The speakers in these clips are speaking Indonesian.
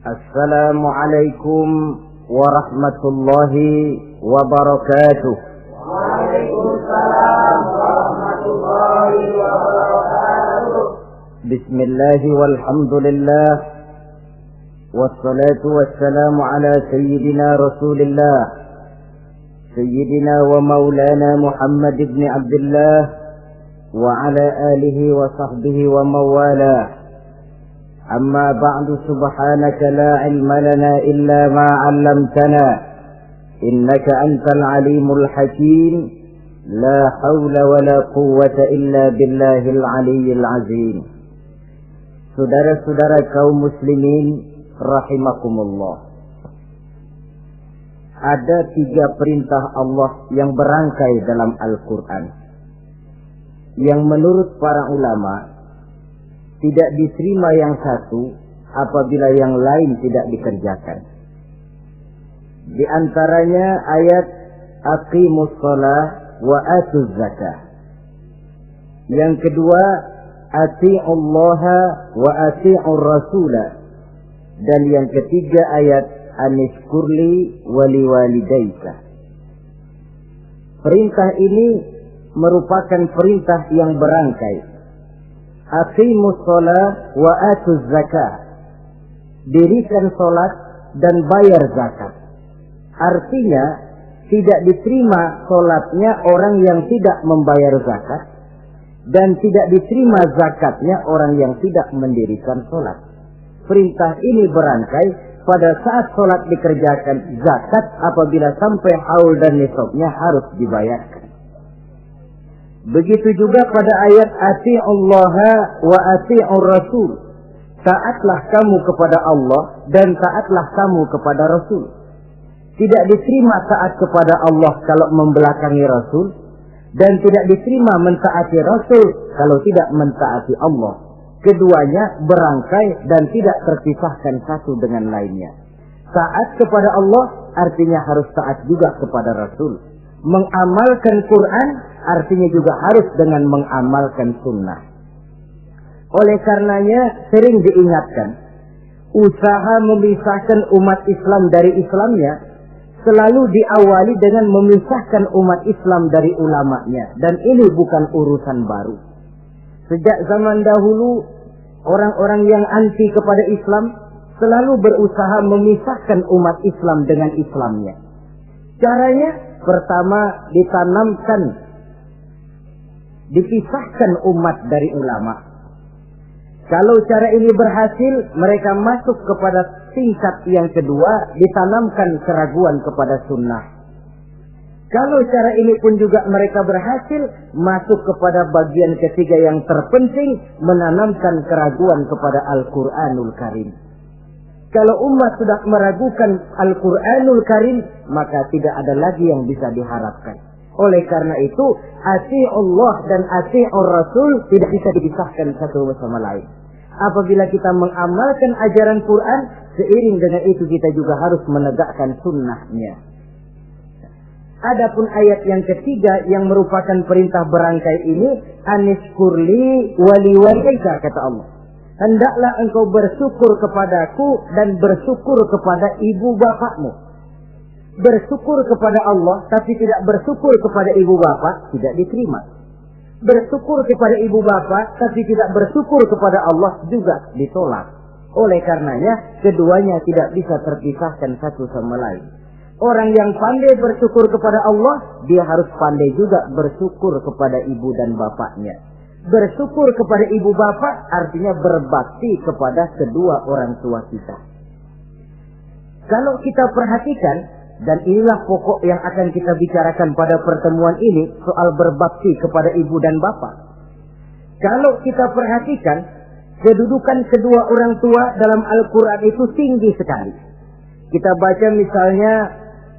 Assalamualaikum warahmatullahi wabarakatuh. Waalaikumsalam warahmatullahi wabarakatuh. Bismillahi walhamdulillah. Wassalatu wassalamu ala sayyidina Rasulillah, sayyidina wa maulana Muhammad ibn Abdullah wa ala alihi wa sahbihi wa mawalah. أما بعد سبحانك لا علم لنا إلا ما علمتنا إنك أنت العليم الحكيم لا حول ولا قوة إلا بالله العلي العظيم. Saudara-saudara kaum muslimin rahimakumullah, ada 3 perintah Allah yang berangkai dalam Al-Quran yang menurut para ulama tidak diterima yang satu apabila yang lain tidak dikerjakan. Di antaranya ayat aqimus shalah wa atuz zakah. Yang kedua ati'ullaha wa ati'ur rasula. Dan yang ketiga ayat anishkurli wali walidaika. Perintah ini merupakan perintah yang berangkai. Aqimus shalah wa atuz zakah. Dirikan salat dan bayar zakat. Artinya tidak diterima salatnya orang yang tidak membayar zakat, dan tidak diterima zakatnya orang yang tidak mendirikan salat. Perintah ini berangkai pada saat salat dikerjakan, zakat apabila sampai haul dan nisabnya harus dibayarkan. Begitu juga pada ayat ati'ullaha wa ati'ur rasul. Taatlah kamu kepada Allah dan taatlah kamu kepada Rasul. Tidak diterima taat kepada Allah kalau membelakangi Rasul, dan tidak diterima mentaati Rasul kalau tidak mentaati Allah. Keduanya berangkai dan tidak terpisahkan satu dengan lainnya. Taat kepada Allah artinya harus taat juga kepada Rasul. Mengamalkan Quran artinya juga harus dengan mengamalkan sunnah. Oleh karenanya sering diingatkan, usaha memisahkan umat Islam dari Islamnya selalu diawali dengan memisahkan umat Islam dari ulamanya. Dan ini bukan urusan baru. Sejak zaman dahulu, orang-orang yang anti kepada Islam selalu berusaha memisahkan umat Islam dengan Islamnya. Caranya pertama dipisahkan umat dari ulama. Kalau cara ini berhasil, mereka masuk kepada tingkat yang kedua, ditanamkan keraguan kepada sunnah. Kalau cara ini pun juga mereka berhasil, masuk kepada bagian ketiga yang terpenting, menanamkan keraguan kepada Al-Quranul Karim. Kalau umat sudah meragukan Al-Quranul Karim, maka tidak ada lagi yang bisa diharapkan. Oleh karena itu, ati'ullah dan ati'ur rasul tidak bisa dipisahkan satu sama lain. Apabila kita mengamalkan ajaran Quran, seiring dengan itu kita juga harus menegakkan sunnahnya. Adapun ayat yang ketiga yang merupakan perintah berangkai ini, anishkurli wali walidaika, kata Allah. Hendaklah engkau bersyukur kepadaku dan bersyukur kepada ibu bapakmu. Bersyukur kepada Allah tapi tidak bersyukur kepada ibu bapak tidak diterima. Bersyukur kepada ibu bapak tapi tidak bersyukur kepada Allah juga ditolak. Oleh karenanya keduanya tidak bisa terpisahkan satu sama lain. Orang yang pandai bersyukur kepada Allah, dia harus pandai juga bersyukur kepada ibu dan bapaknya. Bersyukur kepada ibu bapak artinya berbakti kepada kedua orang tua kita. Kalau kita perhatikan, dan inilah pokok yang akan kita bicarakan pada pertemuan ini, soal berbakti kepada ibu dan bapak. Kalau kita perhatikan, kedudukan kedua orang tua dalam Al-Quran itu tinggi sekali. Kita baca misalnya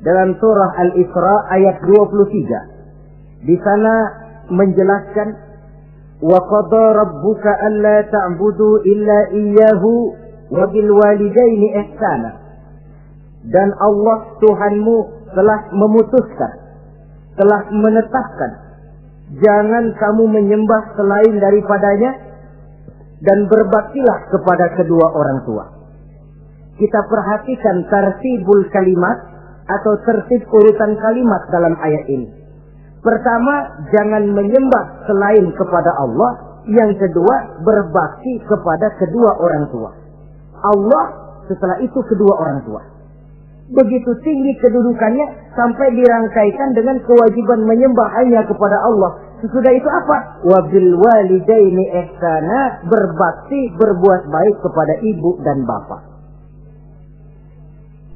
dalam surah Al-Isra ayat 23. Di sana menjelaskan, وَقَضَى رَبُّكَ أَلَّا تَعْبُدُوا إِلَّا إِيَّهُ وَبِالْوَالِدَيْنِ إِحْسَانًا. Dan Allah Tuhanmu telah memutuskan, telah menetapkan, jangan kamu menyembah selain daripadanya, dan berbaktilah kepada kedua orang tua. kita perhatikan tartibul kalimat atau tertib urutan kalimat dalam ayat ini. Pertama, jangan menyembah selain kepada Allah. Yang kedua, berbakti kepada kedua orang tua. Allah, setelah itu kedua orang tua. Begitu tinggi kedudukannya sampai dirangkaikan dengan kewajiban menyembah hanya kepada Allah. Sesudah itu apa? Wabil walidaini ihsana, berbakti, berbuat baik kepada ibu dan bapak.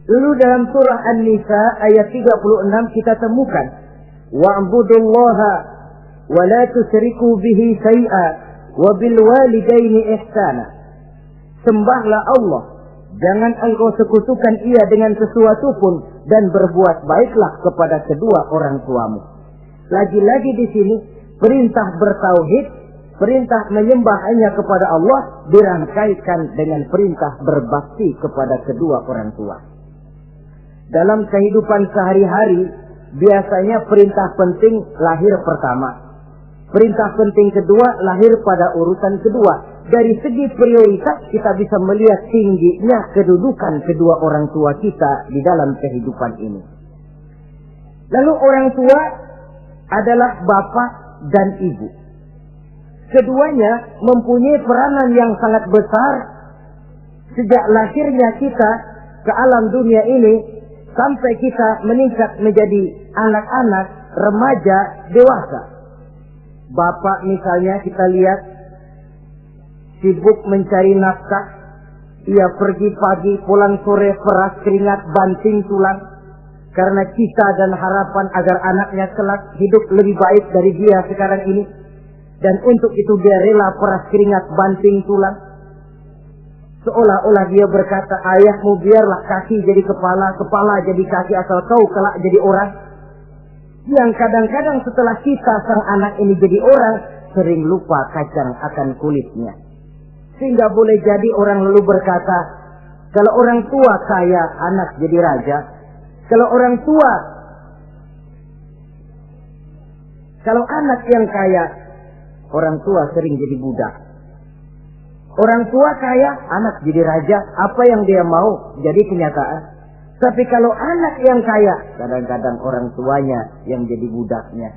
Lalu dalam surah An-Nisa ayat 36 kita temukan wa'budullaha wa la tusyriku bihi syai'a wa bil walidaini ihsana. Sembahlah Allah, jangan engkau sekutukan ia dengan sesuatu pun, dan berbuat baiklah kepada kedua orang tuamu. Lagi-lagi di sini perintah bertauhid, perintah menyembah hanya kepada Allah dirangkaikan dengan perintah berbakti kepada kedua orang tua. Dalam kehidupan sehari-hari, biasanya perintah penting lahir pertama. Perintah penting kedua lahir pada urutan kedua. Dari segi prioritas kita bisa melihat tingginya kedudukan kedua orang tua kita di dalam kehidupan ini. Lalu orang tua adalah bapak dan ibu. Keduanya mempunyai peranan yang sangat besar sejak lahirnya kita ke alam dunia ini sampai kita meningkat menjadi anak-anak, remaja, dewasa. Bapak misalnya kita lihat sibuk mencari nafkah. Ia pergi pagi, pulang sore, peras keringat, banting tulang. Karena cita dan harapan agar anaknya kelak hidup lebih baik dari dia sekarang ini. Dan untuk itu dia rela peras keringat, banting tulang. Seolah-olah dia berkata, ayahmu biarlah kaki jadi kepala, kepala jadi kaki, asal kau kelak jadi orang. Yang kadang-kadang setelah kita sang anak ini jadi orang, sering lupa kacang akan kulitnya. Sehingga boleh jadi orang lalu berkata, kalau orang tua kaya, anak jadi raja. Kalau anak yang kaya, orang tua sering jadi budak. Orang tua kaya, anak jadi raja. Apa yang dia mau jadi kenyataan. Tapi kalau anak yang kaya, kadang-kadang orang tuanya yang jadi budaknya.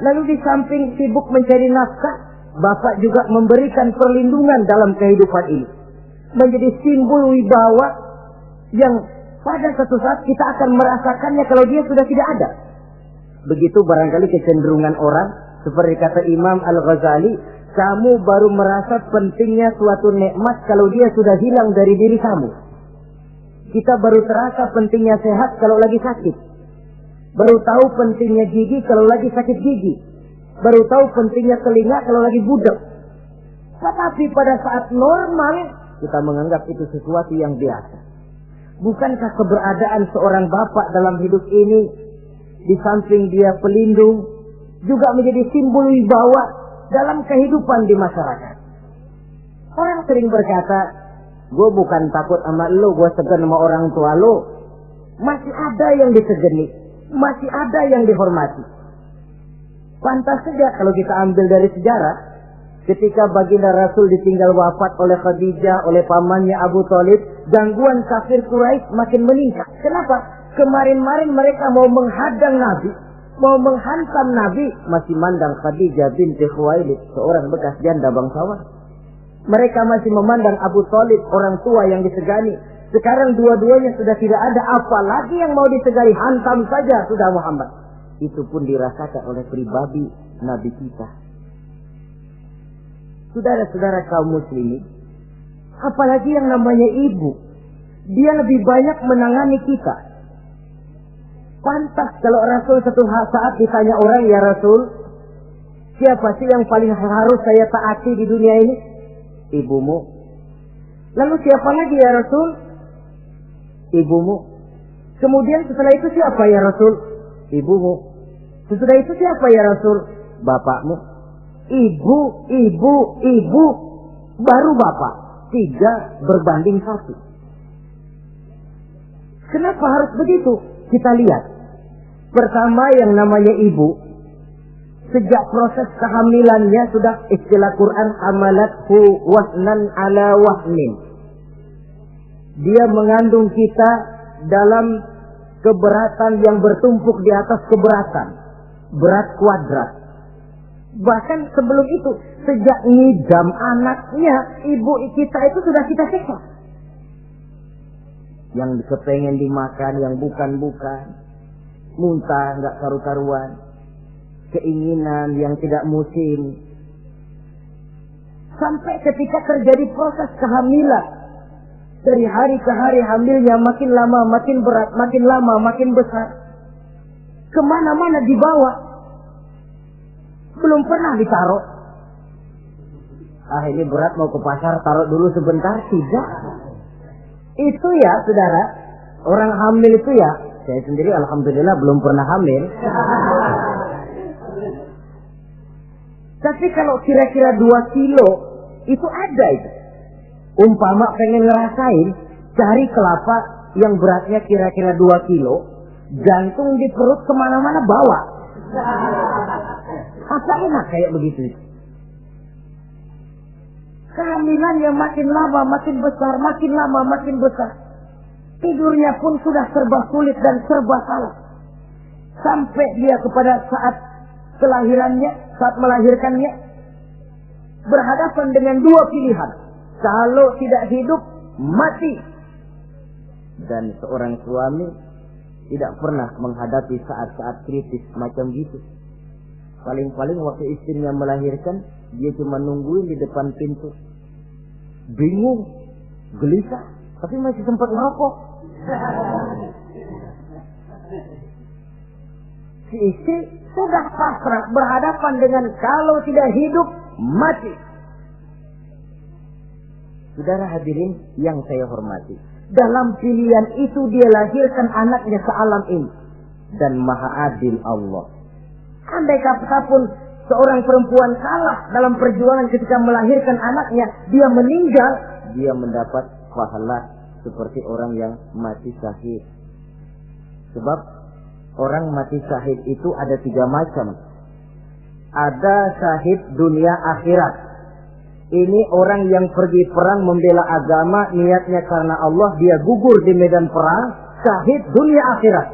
Lalu di samping sibuk mencari nafkah, bapak juga memberikan perlindungan dalam kehidupan ini. Menjadi simbol wibawa yang pada suatu saat kita akan merasakannya kalau dia sudah tidak ada. Begitu barangkali kecenderungan orang, seperti kata Imam Al-Ghazali, kamu baru merasa pentingnya suatu nikmat kalau dia sudah hilang dari diri kamu. Kita baru terasa pentingnya sehat kalau lagi sakit. Baru tahu pentingnya gigi kalau lagi sakit gigi. Baru tahu pentingnya telinga kalau lagi budak. Tetapi pada saat normal, kita menganggap itu sesuatu yang biasa. Bukankah keberadaan seorang bapak dalam hidup ini, di samping dia pelindung, juga menjadi simbol wibawa dalam kehidupan di masyarakat? Orang sering berkata, gue bukan takut sama lo, gue segan sama orang tua lo. Masih ada yang disegani, masih ada yang dihormati. Pantas saja kalau kita ambil dari sejarah, ketika baginda Rasul ditinggal wafat oleh Khadijah, oleh pamannya Abu Thalib, gangguan kafir Quraisy makin meningkat. Kenapa? Kemarin-marin mereka mau menghadang Nabi, mau menghantam Nabi, masih mandang Khadijah binti Khuwailid, seorang bekas janda bangsawan. Mereka masih memandang Abu Thalib, orang tua yang disegani. Sekarang dua-duanya sudah tidak ada, apalagi yang mau disegani, hantam saja sudah Muhammad. Itu pun dirasakan oleh pribadi Nabi kita. Saudara-saudara kaum muslimin, apalagi yang namanya ibu, dia lebih banyak menangani kita. Pantas kalau Rasul satu saat ditanya orang, ya Rasul, siapa sih yang paling harus saya taati di dunia ini? Ibumu. Lalu siapa lagi ya Rasul? Ibumu. Kemudian setelah itu siapa ya Rasul? Ibumu. Setelah itu siapa ya Rasul? Bapakmu. Ibu, baru bapak. 3 berbanding 1. Kenapa harus begitu? Kita lihat. Pertama yang namanya ibu, sejak proses kehamilannya sudah istilah Quran amalathu wahnan ala wahnin. Dia mengandung kita dalam keberatan yang bertumpuk di atas keberatan. Berat kuadrat. Bahkan sebelum itu, sejak ngidam anaknya, ibu kita itu sudah kita siksa. Yang kepengen dimakan, yang bukan-bukan. Muntah, nggak karu-karuan. Keinginan yang tidak musim. Sampai ketika terjadi proses kehamilan. Dari hari ke hari hamilnya makin lama, makin berat, makin lama, makin besar. Kemana-mana dibawa. Belum pernah ditaruh. Ah, ini berat, mau ke pasar, taruh dulu sebentar. Tidak. Itu ya, saudara. Orang hamil itu ya. Saya sendiri alhamdulillah belum pernah hamil. Tapi kalau kira-kira 2 kilo, itu ada itu. Umpama pengen ngerasain, cari kelapa yang beratnya kira-kira 2 kilo, jantung di perut kemana-mana bawa. Apa enak kayak begitu? Kehamilan yang makin lama makin besar, makin lama makin besar. Tidurnya pun sudah serba sulit dan serba salah. Sampai dia kepada saat kelahirannya, saat melahirkannya, berhadapan dengan 2 pilihan. Kalau tidak hidup, mati. Dan seorang suami tidak pernah menghadapi saat-saat kritis macam gitu. Paling-paling waktu istrinya melahirkan, dia cuma nungguin di depan pintu. Bingung, gelisah, tapi masih sempat ngerokok. Si istri sudah pasrah berhadapan dengan kalau tidak hidup, mati. Saudara hadirin yang saya hormati, dalam pilihan itu dia lahirkan anaknya sealam ini. Dan maha adil Allah. Andai kata pun seorang perempuan kalah dalam perjuangan ketika melahirkan anaknya, dia meninggal, dia mendapat pahala seperti orang yang mati syahid. Sebab orang mati syahid itu ada 3 macam. Ada syahid dunia akhirat. Ini orang yang pergi perang membela agama, niatnya karena Allah, dia gugur di medan perang, syahid dunia akhirat.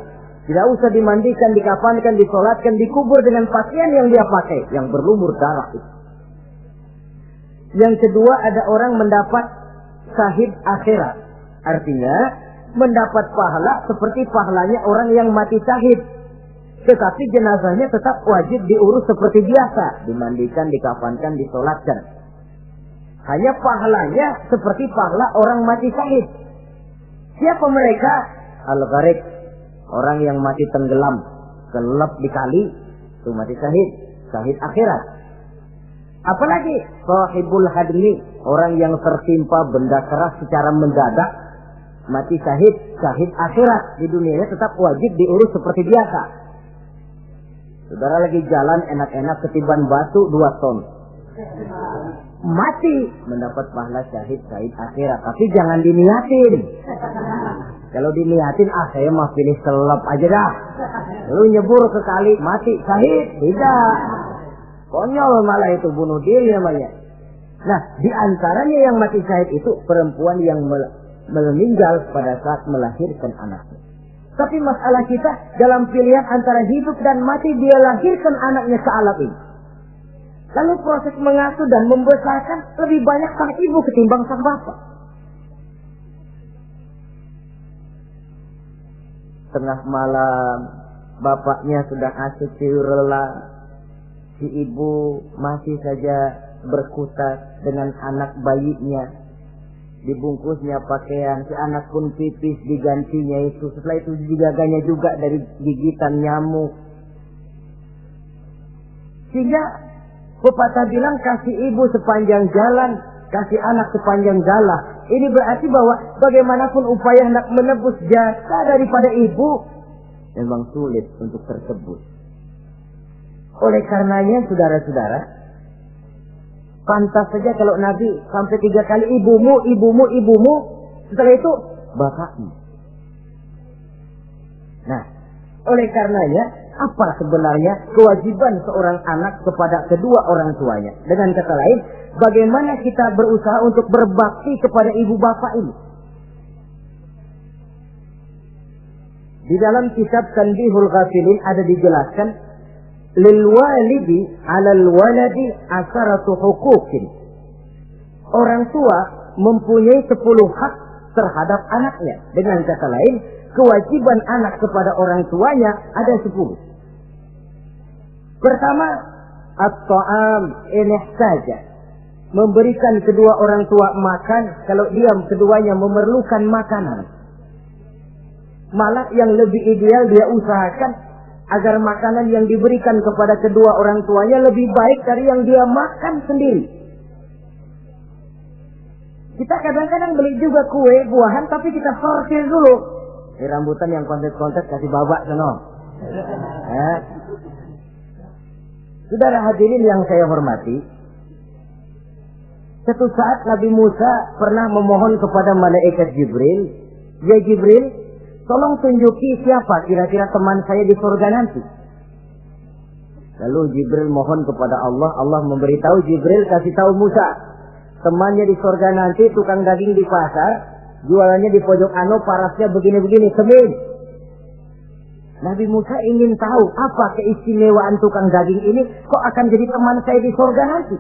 Tidak usah dimandikan, dikafankan, disolatkan, dikubur dengan pakaian yang dia pakai, yang berlumur darah itu. Yang kedua, ada orang mendapat syahid akhirat. Artinya, mendapat pahala seperti pahalanya orang yang mati syahid. Tetapi jenazahnya tetap wajib diurus seperti biasa. Dimandikan, dikafankan, disolatkan. Hanya pahalanya seperti pahala orang mati syahid. Siapa mereka? Al-Gharik. Orang yang mati tenggelam, kelelep di kali, itu mati syahid, syahid akhirat. Apalagi sahibul hadmi, orang yang tertimpa benda keras secara mendadak, mati syahid, syahid akhirat. Di dunianya tetap wajib diurus seperti biasa. Saudara lagi jalan enak-enak ketiban batu 2 ton. Mati, mendapat pahala syahid, syahid akhirat. Tapi jangan diniatin. Kalau diniatin, saya mah pilih kelelep aja dah. Lalu nyebur ke kali, mati, syahid. Tidak. Konyol malah itu, bunuh diri namanya. Nah, di antaranya yang mati syahid itu perempuan yang meninggal pada saat melahirkan anaknya. Tapi masalah kita dalam pilihan antara hidup dan mati, dia lahirkan anaknya ke alam ini. Lalu proses mengasuh dan membesarkan lebih banyak sang ibu ketimbang sang bapak. Tengah malam, bapaknya sudah asyik tidur lelap. Si ibu masih saja berkutat dengan anak bayinya. Dibungkusnya pakaian, si anak pun pipis digantinya itu. Setelah itu dijaganya juga dari gigitan nyamuk. Sehingga pepatah bilang kasih ibu sepanjang jalan, kasih anak sepanjang galah. Ini berarti bahwa bagaimanapun upaya hendak menebus jasa daripada ibu, memang sulit untuk tersebut. Oleh karenanya, saudara-saudara, pantas saja kalau Nabi sampai 3 kali ibumu, ibumu, ibumu, setelah itu bapakmu. Nah, oleh karenanya, apa sebenarnya kewajiban seorang anak kepada kedua orang tuanya? Dengan kata lain, bagaimana kita berusaha untuk berbakti kepada ibu bapak ini? Di dalam kitab Tanbihul Ghafilin ada dijelaskan, lil walidi 'alal waladi asharatu huquqin. Orang tua mempunyai 10 hak terhadap anaknya. Dengan kata lain, kewajiban anak kepada orang tuanya ada 10. Pertama, at-ta'am in ihtaja. Memberikan kedua orang tua makan kalau dia keduanya memerlukan makanan. Malah yang lebih ideal dia usahakan agar makanan yang diberikan kepada kedua orang tuanya lebih baik dari yang dia makan sendiri. Kita kadang-kadang beli juga kue, buahan, tapi kita sortir dulu. Rambutan yang kontes-kontes kasih babak sono. Saudara hadirin yang saya hormati, suatu saat Nabi Musa pernah memohon kepada malaikat Jibril, "Ya Jibril, tolong tunjuki siapa kira-kira teman saya di surga nanti." Lalu Jibril mohon kepada Allah, Allah memberitahu Jibril kasih tahu Musa, temannya di surga nanti tukang daging di pasar, jualannya di pojok parasnya begini-begini, semin. Nabi Musa ingin tahu apa keistimewaan tukang daging ini kok akan jadi teman saya di surga nanti.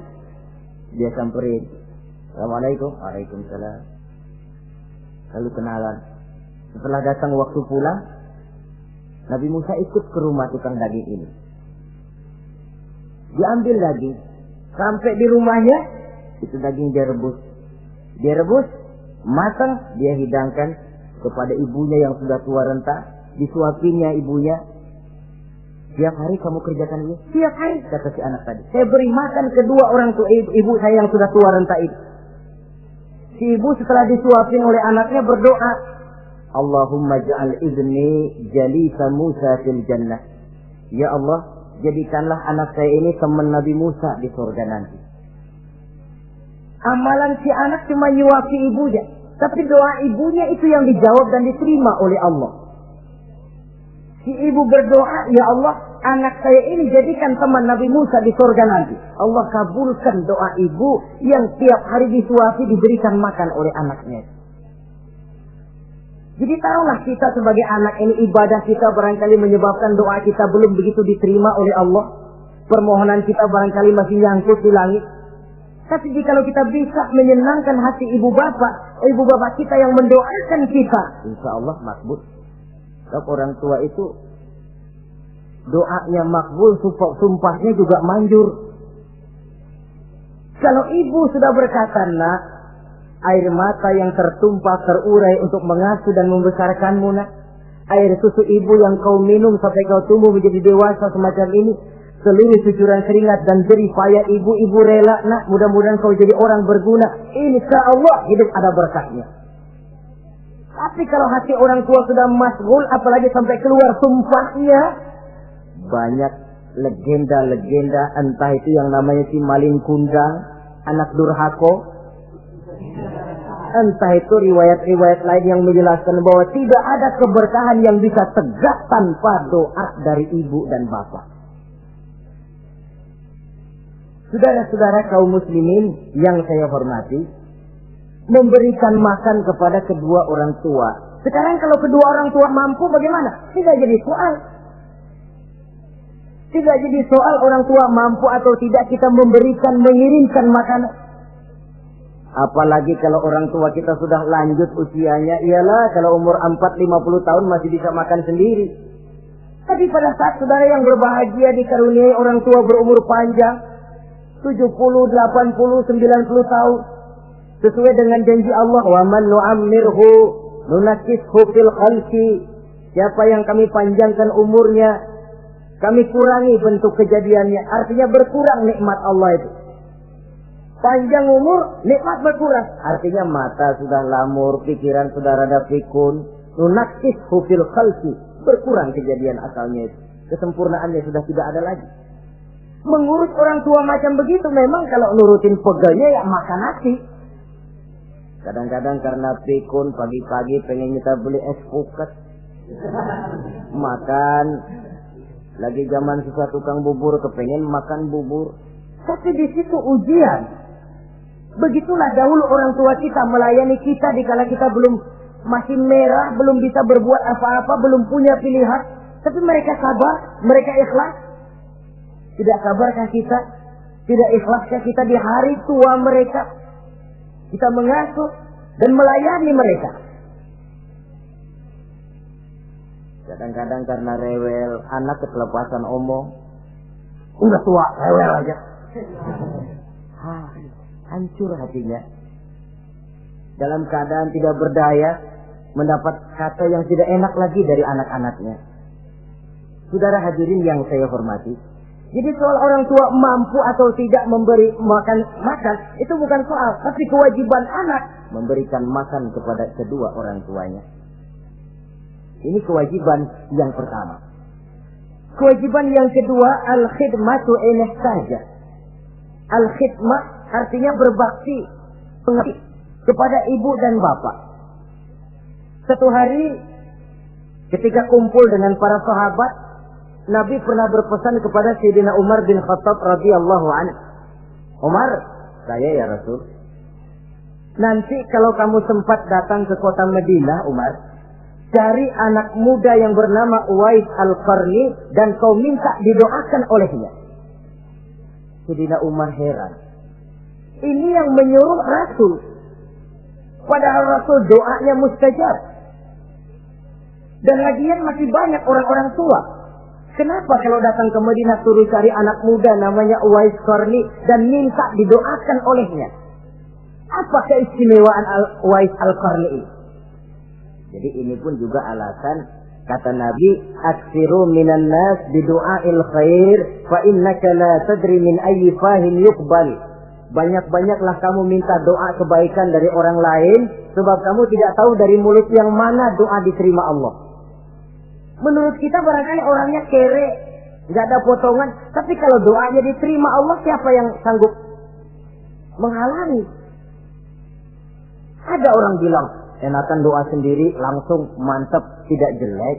Dia samperin, "Assalamualaikum." "Waalaikumsalam." Lalu kenalan. Setelah datang waktu pulang, Nabi Musa ikut ke rumah tukang daging ini. Diambil daging, sampai di rumahnya itu daging dia rebus. Dia rebus, matang, dia hidangkan kepada ibunya yang sudah tua renta. Disuapinya ibunya. "Tiap hari kamu kerjakan ini?" "Tiap hari," kata si anak tadi. "Saya beri makan kedua orang tua ibu saya yang sudah tua renta itu." Si ibu setelah disuapin oleh anaknya berdoa, "Allahumma ja'al ibni jalisa Musa fil jannah." Ya Allah, jadikanlah anak saya ini teman Nabi Musa di surga nanti. Amalan si anak cuma nyuapi ibunya, tapi doa ibunya itu yang dijawab dan diterima oleh Allah. Si ibu berdoa, "Ya Allah, anak saya ini jadikan teman Nabi Musa di surga nanti." Allah kabulkan doa ibu yang tiap hari disuapi diberikan makan oleh anaknya. Jadi taruhlah kita sebagai anak ini, ibadah kita barangkali menyebabkan doa kita belum begitu diterima oleh Allah. Permohonan kita barangkali masih nyangkut di langit. Tapi jikalau kita bisa menyenangkan hati ibu bapak kita yang mendoakan kita, insya Allah makbul. Sebab orang tua itu doanya makbul, sumpahnya juga manjur. Kalau ibu sudah berkata, "Nak, air mata yang tertumpah terurai untuk mengasuh dan membesarkanmu, nak. Air susu ibu yang kau minum sampai kau tumbuh menjadi dewasa semacam ini, seluruh cucuran keringat dan jerih payah ibu rela, nak. Mudah-mudahan kau jadi orang berguna. Insya Allah hidup ada berkahnya." Tapi kalau hati orang tua sudah masgul, apalagi sampai keluar sumpahnya, banyak legenda-legenda, entah itu yang namanya si maling kundang, anak durhako, entah itu riwayat-riwayat lain yang menjelaskan bahwa tidak ada keberkahan yang bisa tegak tanpa doa dari ibu dan bapak. Saudara-saudara kaum muslimin yang saya hormati, memberikan makan kepada kedua orang tua. Sekarang kalau kedua orang tua mampu bagaimana? Tidak jadi soal. Tidak jadi soal orang tua mampu atau tidak kita memberikan, mengirimkan makanan. Apalagi kalau orang tua kita sudah lanjut usianya, ialah kalau umur 40-50 tahun masih bisa makan sendiri. Tapi pada saat saudara yang berbahagia dikaruniai orang tua berumur panjang, 70, 80, 90 tahun, sesuai dengan janji Allah, "Wa man nu'ammirhu nunakkishu fil khalqi." Siapa yang kami panjangkan umurnya, kami kurangi bentuk kejadiannya. Artinya berkurang nikmat Allah itu. Panjang umur, nikmat berkurang. Artinya mata sudah lamur, pikiran sudah rada pikun. Nunakkishu fil khalqi. Berkurang kejadian asalnya itu. Kesempurnaannya sudah tidak ada lagi. Mengurus orang tua macam begitu memang kalau nurutin pegelnya ya makan nasi. Kadang-kadang karena pikun pagi-pagi pengen kita beli es puket. Makan. Lagi zaman susah tukang bubur kepengen makan bubur. Tapi di situ ujian. Begitulah dahulu orang tua kita melayani kita dikala kita belum masih merah, belum bisa berbuat apa-apa, belum punya pilihan, tapi mereka sabar, mereka ikhlas. Tidak sabarkah kita? Tidak ikhlaskah kita di hari tua mereka? Kita mengasuh dan melayani mereka. Kadang-kadang karena rewel, anak kelepasan omong, udah tua, rewel aja. Hancur hatinya. Dalam keadaan tidak berdaya, mendapat kata yang tidak enak lagi dari anak-anaknya. Saudara hadirin yang saya hormati, jadi soal orang tua mampu atau tidak memberi makan, itu bukan soal, tapi kewajiban anak memberikan makan kepada kedua orang tuanya. Ini kewajiban yang pertama. Kewajiban yang kedua, al-khidmatu ilah saja. Al-khidmah artinya berbakti kepada ibu dan bapak. Satu hari ketika kumpul dengan para sahabat, Nabi pernah berpesan kepada Sayyidina Umar bin Khattab radhiyallahu anhu. Umar, saya ya Rasul, nanti kalau kamu sempat datang ke kota Madinah, Umar, cari anak muda yang bernama Uwais Al-Qarni dan kau minta didoakan olehnya. Sayyidina Umar heran. Ini yang menyuruh Rasul. Padahal Rasul doanya mustajab. Dan lagian masih banyak orang-orang tua. Kenapa kalau datang ke Madinah suruh cari anak muda namanya Uwais Qarni dan minta didoakan olehnya? Apa keistimewaan Uwais Al-Qarni ini? Jadi ini pun juga alasan kata Nabi, aksiru minan nas bidu'ail khair fa innaka la tadri min ayyi fahin yuqbal. Banyak-banyaklah kamu minta doa kebaikan dari orang lain, sebab kamu tidak tahu dari mulut yang mana doa diterima Allah. Menurut kita barangkali orangnya kere, nggak ada potongan, tapi kalau doanya diterima Allah, siapa yang sanggup menghalangi? Ada orang bilang, enakan doa sendiri langsung mantap, tidak jelek.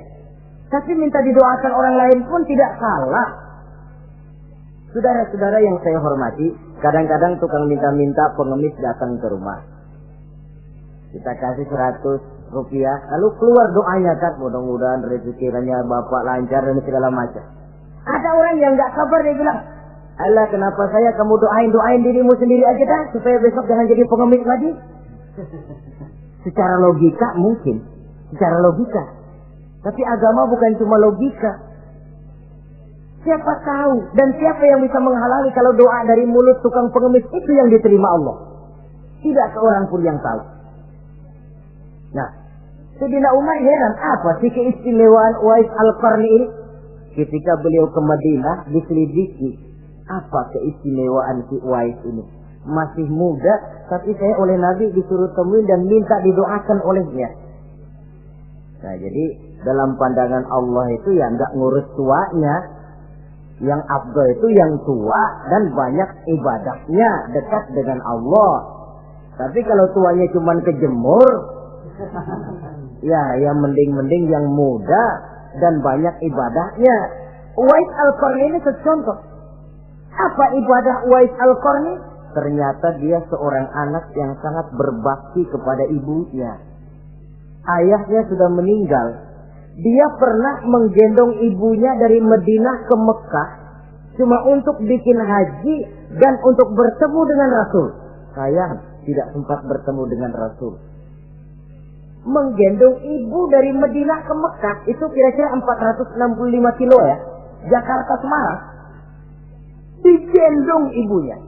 Tapi minta didoakan orang lain pun tidak salah. Saudara-saudara yang saya hormati, kadang-kadang tukang minta-minta pengemis datang ke rumah. Kita kasih 100 rupiah, lalu keluar doanya kan, mudah-mudahan rezekinya bapak lancar dan segala macam. Ada orang yang nggak sabar, dia bilang, Allah kenapa saya kamu doain dirimu sendiri aja dah, supaya besok jangan jadi pengemis lagi. Secara logika mungkin, secara logika. Tapi agama bukan cuma logika. Siapa tahu dan siapa yang bisa menghalangi kalau doa dari mulut tukang pengemis itu yang diterima Allah? Tidak seorang pun yang tahu. Nah, Sayyidina Umar heran, apa sih keistimewaan Uwais Al-Qarni ini? Ketika beliau ke Madinah diselidiki, apa keistimewaan si Uwais ini? Masih muda, tapi saya oleh Nabi disuruh temuin dan minta didoakan olehnya. Nah, jadi dalam pandangan Allah itu ya nggak ngurus tuanya. Yang afdal itu yang tua dan banyak ibadahnya, dekat dengan Allah. Tapi kalau tuanya cuma kejemur, ya yang mending-mending yang muda dan banyak ibadahnya. Uwais Al-Qarni ini contoh. Apa ibadah Uwais Al-Qarni? Ternyata dia seorang anak yang sangat berbakti kepada ibunya. Ayahnya sudah meninggal. Dia pernah menggendong ibunya dari Madinah ke Mekah cuma untuk bikin haji dan untuk bertemu dengan Rasul. Sayang, tidak sempat bertemu dengan Rasul. Menggendong ibu dari Madinah ke Mekah itu kira-kira 465 kilo ya. Jakarta Semarang. Digendong ibunya.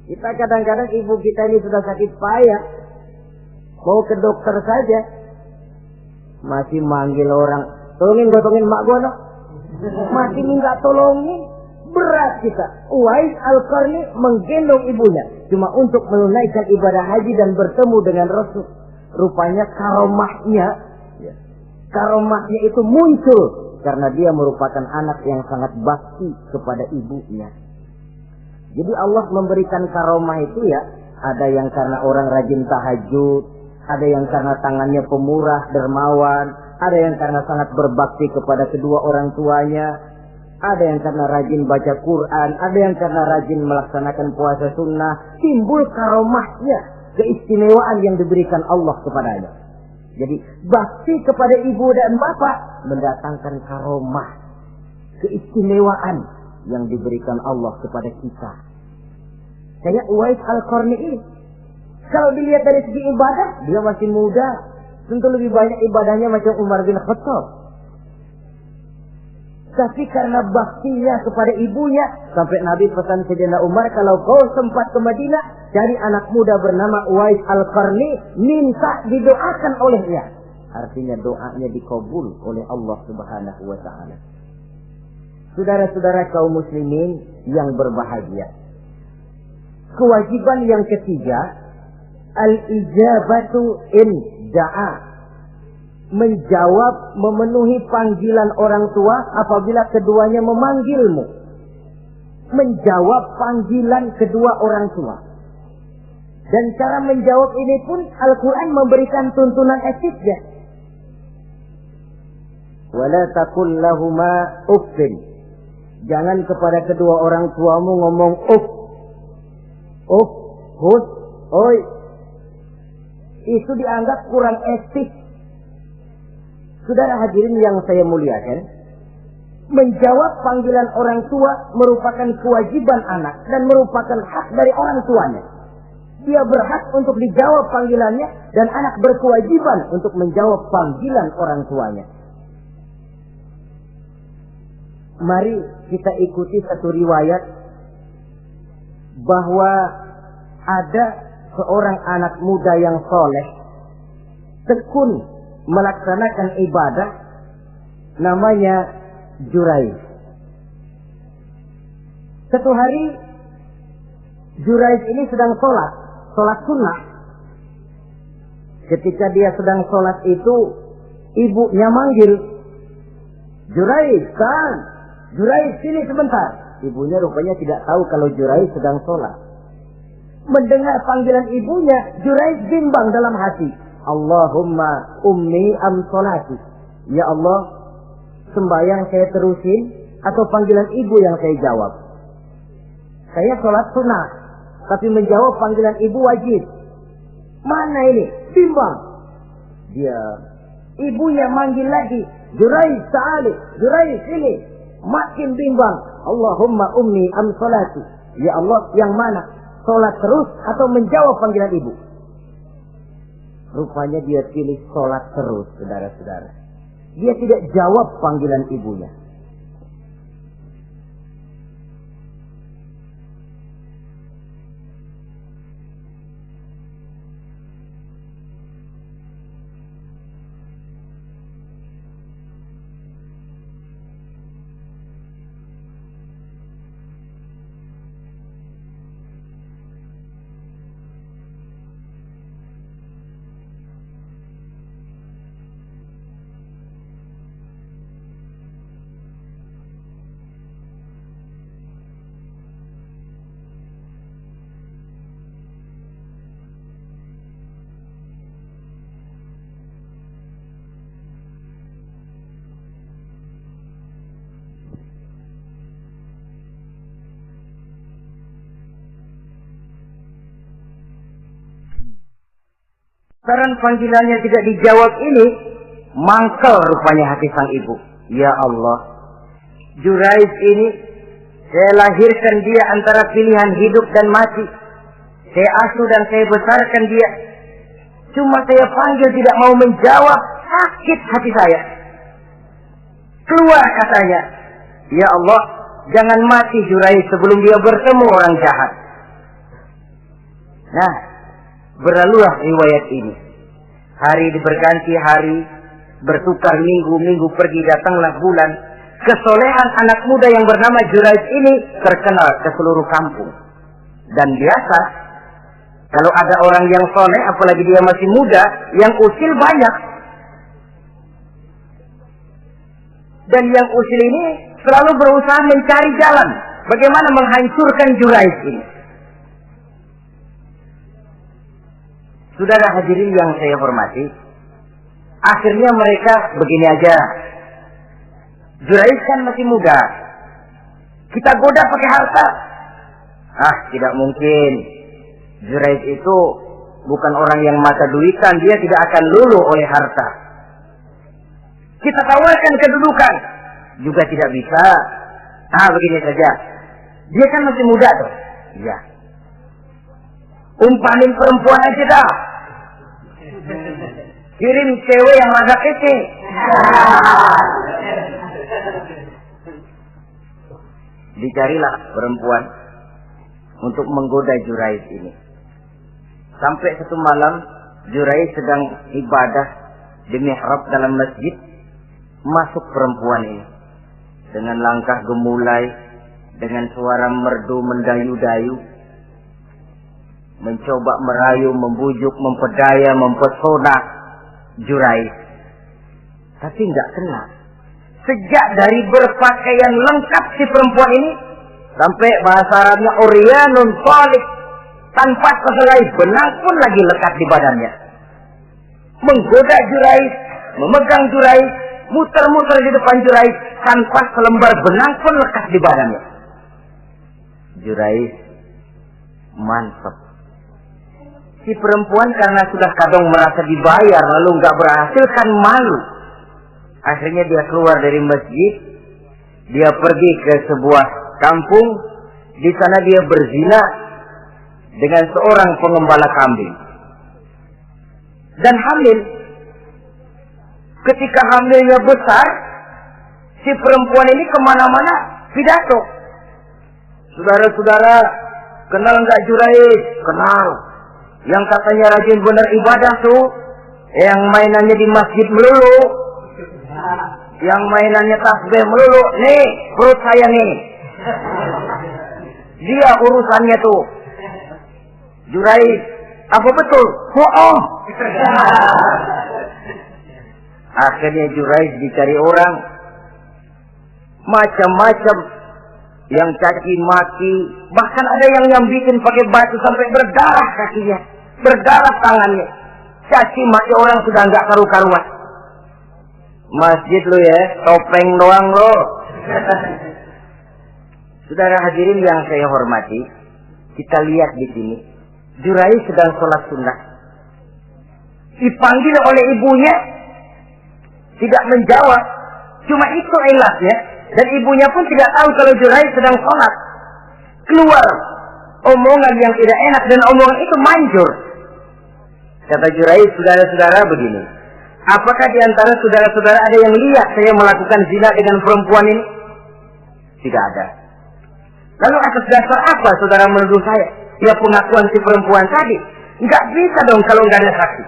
Kita kadang-kadang ibu kita ini sudah sakit payah, mau ke dokter saja masih manggil orang, tolongin gotongin mak gua no. Masih minta tolongin. Berat kita. Uwais Al-Qarni menggendong ibunya cuma untuk menunaikan ibadah haji dan bertemu dengan Rasul. Rupanya karomahnya itu muncul karena dia merupakan anak yang sangat bakti kepada ibunya. Jadi Allah memberikan karomah itu ya, ada yang karena orang rajin tahajud, ada yang karena tangannya pemurah, dermawan, ada yang karena sangat berbakti kepada kedua orang tuanya, ada yang karena rajin baca Quran, ada yang karena rajin melaksanakan puasa sunnah. Timbul karomahnya, keistimewaan yang diberikan Allah kepadanya. Jadi bakti kepada ibu dan bapak mendatangkan karomah, keistimewaan yang diberikan Allah kepada kita. Kayak Uwais Al-Qarni ini, kalau dilihat dari segi ibadah, dia masih muda, tentu lebih banyak ibadahnya macam Umar bin Khattab. Tapi karena baktinya kepada ibunya, sampai Nabi pesan Sayyidina Umar, kalau kau sempat ke Madinah, cari anak muda bernama Uwais Al-Qarni, minta didoakan olehnya. Artinya doanya dikabul oleh Allah Subhanahu wa Ta'ala. Saudara-saudara kaum muslimin yang berbahagia, kewajiban yang ketiga, al-ijabatu in da'a, menjawab, memenuhi panggilan orang tua apabila keduanya memanggilmu. Menjawab panggilan kedua orang tua. Dan cara menjawab ini pun Al-Quran memberikan tuntunan etiknya. Wala taqul lahuma uffin. Jangan kepada kedua orang tuamu ngomong uff. Uff, hus, oi. Itu dianggap kurang etik. Saudara hadirin yang saya muliakan, menjawab panggilan orang tua merupakan kewajiban anak dan merupakan hak dari orang tuanya. Dia berhak untuk dijawab panggilannya dan anak berkewajiban untuk menjawab panggilan orang tuanya. Mari kita ikuti satu riwayat bahwa ada seorang anak muda yang soleh, tekun melaksanakan ibadah, namanya Jurayj. Satu hari Jurayj ini sedang sholat sunnah. Ketika dia sedang sholat itu, ibunya manggil, Jurayj, kan? Jurayj, sini sebentar. Ibunya rupanya tidak tahu kalau Jurayj sedang sholat. Mendengar panggilan ibunya, Jurayj bimbang dalam hati. Allahumma ummi am sholati. Ya Allah, sembahyang saya terusin atau panggilan ibu yang saya jawab? Saya sholat sunnah, tapi menjawab panggilan ibu wajib. Mana ini? Bimbang. Dia, ibunya manggil lagi, Jurayj ta'ali, Jurayj sini. Makin bimbang. Allahumma ummi am sholati. Ya Allah, yang mana? Sholat terus atau menjawab panggilan ibu? Rupanya dia pilih sholat terus, saudara-saudara. Dia tidak jawab panggilan ibunya. Karena panggilannya tidak dijawab ini, mangkel rupanya hati sang ibu. Ya Allah, Jurayj ini, saya lahirkan dia antara pilihan hidup dan mati. Saya asuh dan saya besarkan dia. Cuma saya panggil tidak mau menjawab, sakit hati saya. Keluar katanya, ya Allah, jangan mati Jurayj sebelum dia bertemu orang jahat. Nah, berlalulah riwayat ini. Hari berganti hari, bertukar minggu pergi, datanglah bulan. Kesolehan anak muda yang bernama Jurayj ini terkenal ke seluruh kampung. Dan biasa, kalau ada orang yang soleh, apalagi dia masih muda, yang usil banyak. Dan yang usil ini selalu berusaha mencari jalan bagaimana menghancurkan Jurayj ini. Saudara hadirin yang saya hormati, akhirnya mereka begini aja. Jurayj kan masih muda, kita goda pakai harta. Ah, tidak mungkin. Jurayj itu bukan orang yang mata duitan, dia tidak akan luluh oleh harta. Kita tawarkan kedudukan, juga tidak bisa. Begini saja. Dia kan masih muda tuh. Iya. Umpanin perempuan aja dah. Kirim cewek yang agak kece. Dicarilah perempuan untuk menggoda Jurayj ini. Sampai satu malam Jurayj sedang ibadah di mihrab dalam masjid, masuk perempuan ini dengan langkah gemulai, dengan suara merdu mendayu-dayu, mencoba merayu, membujuk, mempedaya, mempesona Jurayj. Tapi enggak kena. Sejak dari berpakaian lengkap si perempuan ini, sampai bahasa Arabnya uryanun thalik, tanpa sehelai benang pun lagi lekat di badannya. Menggoda Jurayj, memegang Jurayj, muter-muter di depan Jurayj, tanpa selembar benang pun lekat di badannya. Jurayj mantap. Si perempuan karena sudah kadang merasa dibayar lalu nggak berhasil kan malu. Akhirnya dia keluar dari masjid, dia pergi ke sebuah kampung, di sana dia berzina dengan seorang pengembala kambing dan hamil. Ketika hamilnya besar, si perempuan ini kemana-mana pidato. Saudara-saudara, kenal nggak Jurayj? Kenal. Yang katanya rajin benar ibadah tuh, yang mainannya di masjid melulu, yang mainannya tasbih melulu. Nih, perut saya nih. Dia urusannya tuh. Jurayj, apa betul? Bohong. Akhirnya Jurayj dicari orang, macam-macam, yang caci maki, bahkan ada yang nyambitin pakai batu sampai berdarah kakinya, berdarah tangannya. Caci maki orang sudah nggak karu-karuan. Masjid lo ya, topeng doang lo. Saudara hadirin yang saya hormati, kita lihat di sini, Jurayj sedang sholat sunnah, dipanggil oleh ibunya, tidak menjawab. Cuma itu ilasnya. Dan ibunya pun tidak tahu kalau Jurayj sedang sholat. Keluar omongan yang tidak enak dan omongan itu manjur. Kata Jurayj, saudara-saudara begini, apakah di antara saudara-saudara ada yang lihat saya melakukan zina dengan perempuan ini? Tidak ada. Lalu atas dasar apa saudara menuduh saya? Ya pengakuan si perempuan tadi. Enggak bisa dong kalau enggak ada saksi.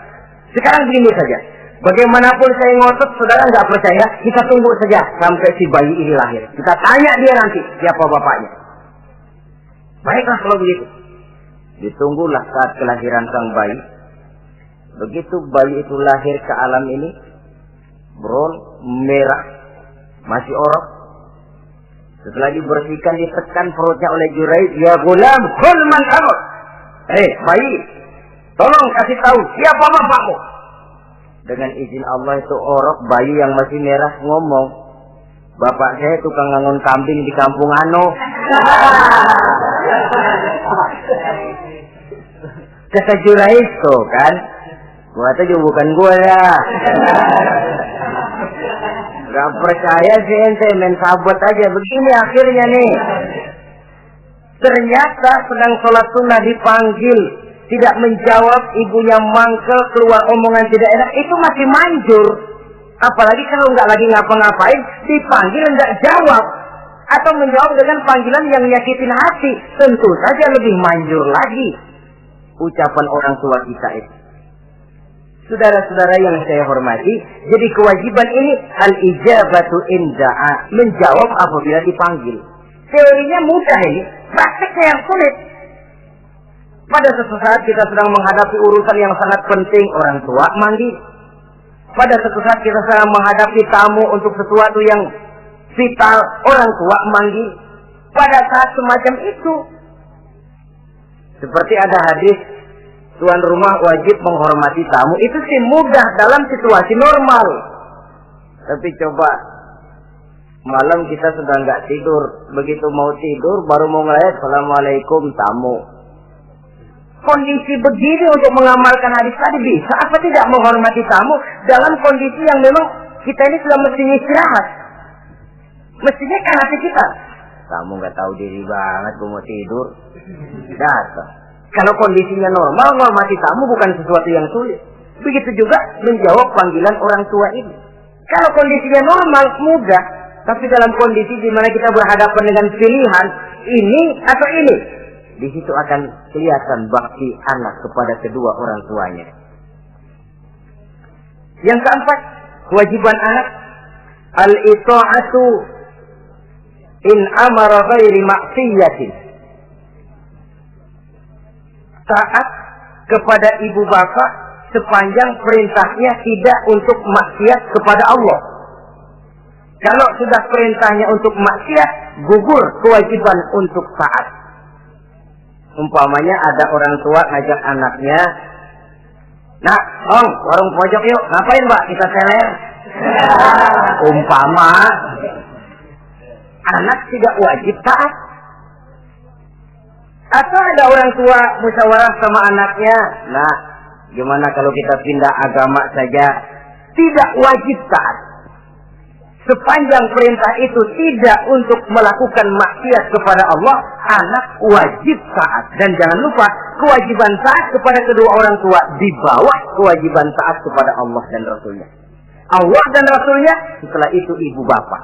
Sekarang begini saja. Bagaimanapun saya ngotot, saudara nggak percaya, kita tunggu saja sampai si bayi ini lahir. Kita tanya dia nanti siapa bapaknya. Baiklah kalau begitu. Ditunggulah saat kelahiran sang bayi. Begitu bayi itu lahir ke alam ini, brown, merah, masih orok. Setelah dibersihkan, ditekan perutnya oleh Jurayj, ya gulam, kul man abuk. Bayi, tolong kasih tahu siapa bapakmu. Dengan izin Allah itu orok, bayi yang masih merah ngomong, bapak saya tukang ngangon kambing di kampung Ano. Kata Jurayj tuh kan, gua tuh juga bukan gua ya. Gak percaya sih ente, main sabot aja. Begini akhirnya nih, ternyata sedang sholat sunnah dipanggil, tidak menjawab, ibunya mangkel, keluar omongan tidak enak, itu masih manjur. Apalagi kalau nggak lagi ngapa-ngapain, dipanggil nggak jawab, atau menjawab dengan panggilan yang nyakitin hati, tentu saja lebih manjur lagi ucapan orang tua kita itu. Saudara-saudara yang saya hormati, jadi kewajiban ini al-ijabatu inda'a, menjawab apabila dipanggil. Teorinya mudah ini, prakteknya yang sulit. Pada suatu saat kita sedang menghadapi urusan yang sangat penting, orang tua manggil. Pada suatu saat kita sedang menghadapi tamu untuk sesuatu yang vital, orang tua manggil. Pada saat semacam itu, seperti ada hadis, tuan rumah wajib menghormati tamu, itu sih mudah dalam situasi normal. Tapi coba malam kita sudah nggak tidur, begitu mau tidur baru mau ngeliat assalamualaikum tamu. kondisi begini untuk mengamalkan hadis tadi bisa apa tidak menghormati tamu dalam kondisi yang memang kita ini sudah mestinya istirahat. Mestinya kan hati kita. Kamu nggak tahu diri banget, gue mau tidur. Datang. Kalau kondisinya normal, menghormati tamu bukan sesuatu yang sulit. Begitu juga menjawab panggilan orang tua ini. Kalau kondisinya normal, mudah. Tapi dalam kondisi di mana kita berhadapan dengan pilihan ini atau ini, di situ akan kelihatan bakti anak kepada kedua orang tuanya. Yang keempat, kewajiban anak al-ita'atu in amara ghairi maksiyatin. Taat kepada ibu bapak sepanjang perintahnya tidak untuk maksiat kepada Allah. Kalau sudah perintahnya untuk maksiat, gugur kewajiban untuk taat. Umpamanya ada orang tua ngajak anaknya, "Nak, Om, warung pojok yuk." "Ngapain, Mbak?" "Kita seler." Umpama anak tidak wajib taat. Atau ada orang tua musyawarah sama anaknya, "Nah, gimana kalau kita pindah agama saja?" Tidak wajib taat. Sepanjang perintah itu tidak untuk melakukan maksiat kepada Allah, anak wajib taat. Dan jangan lupa, kewajiban taat kepada kedua orang tua di bawah kewajiban taat kepada Allah dan Rasulnya. Allah dan Rasulnya, setelah itu ibu bapak.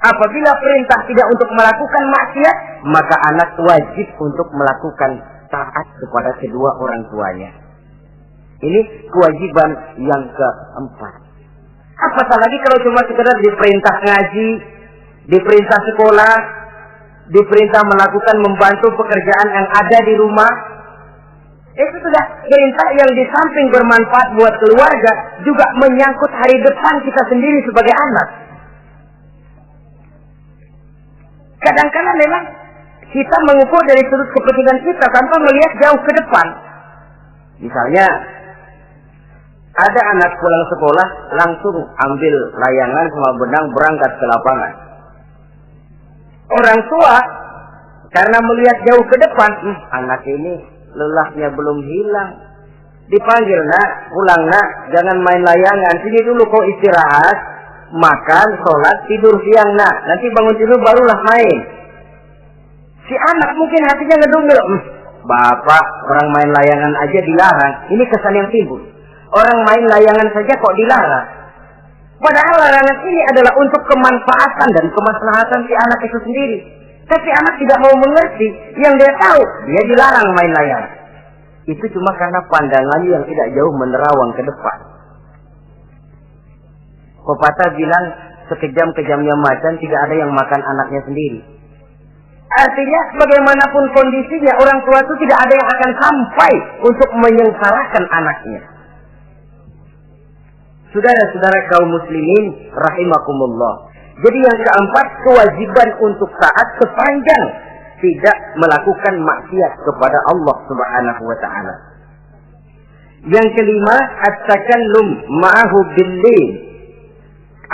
Apabila perintah tidak untuk melakukan maksiat, maka anak wajib untuk melakukan taat kepada kedua orang tuanya. Ini kewajiban yang keempat. Apatah lagi kalau cuma sekedar diperintah ngaji, diperintah sekolah, diperintah melakukan membantu pekerjaan yang ada di rumah. Itu sudah perintah yang di samping bermanfaat buat keluarga, juga menyangkut hari depan kita sendiri sebagai anak. Kadang-kadang memang kita mengukur dari sudut kepentingan kita tanpa melihat jauh ke depan. Misalnya, ada anak pulang sekolah langsung ambil layangan sama benang berangkat ke lapangan. Orang tua karena melihat jauh ke depan, anak ini lelahnya belum hilang. Dipanggil, "Nak, pulang nak, jangan main layangan. Sini dulu kau istirahat, makan, sholat, tidur siang nak. Nanti bangun tidur barulah main." Si anak mungkin hatinya ngedumel, "Bapak, orang main layangan aja dilarang." Ini kesan yang timbul. Orang main layangan saja kok dilarang. Padahal larangan ini adalah untuk kemanfaatan dan kemaslahatan si anak itu sendiri. Tapi anak tidak mau mengerti. Yang dia tahu, dia dilarang main layangan. Itu cuma karena pandangannya yang tidak jauh menerawang ke depan. Pepatah bilang, sekejam-kejamnya macan tidak ada yang makan anaknya sendiri. Artinya, bagaimanapun kondisinya, orang tua itu tidak ada yang akan sampai untuk menyengsarakan anaknya. Saudara-saudara kaum muslimin rahimakumullah. Jadi yang keempat, kewajiban untuk taat sepanjang tidak melakukan maksiat kepada Allah Subhanahu wa taala. Yang kelima, at-takallum ma'ahu bil-lin.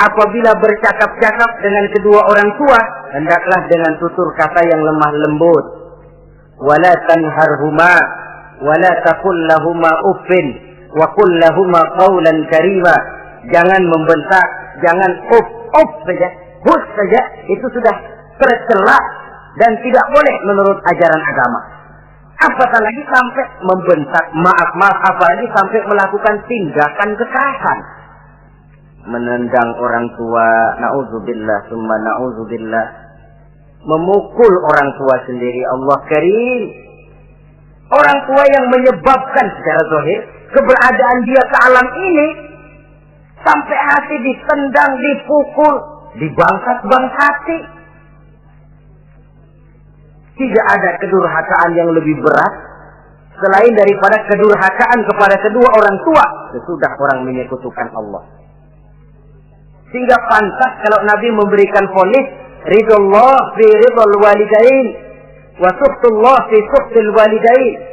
Apabila bercakap-cakap dengan kedua orang tua, hendaklah dengan tutur kata yang lemah lembut. Wala tanharhuma wala taqul lahuma uffin wa qul lahuma qawlan karima. Jangan membentak, jangan uff saja, hus saja, itu sudah tercela dan tidak boleh menurut ajaran agama. Apatah lagi sampai membentak, maaf, apalagi sampai melakukan tindakan kekerasan. Menendang orang tua, na'udzubillah, summa na'udzubillah. Memukul orang tua sendiri, Allah karim. Orang tua yang menyebabkan secara zahir keberadaan dia ke alam ini, sampai hati ditendang, dipukul, dibangsat-bangsati. Tidak ada kedurhakaan yang lebih berat selain daripada kedurhakaan kepada kedua orang tua sesudah orang menyekutukan Allah. Sehingga pantas kalau Nabi memberikan vonis, ridullah fi ridul walidain wa suhtullah fi suhtil walidain.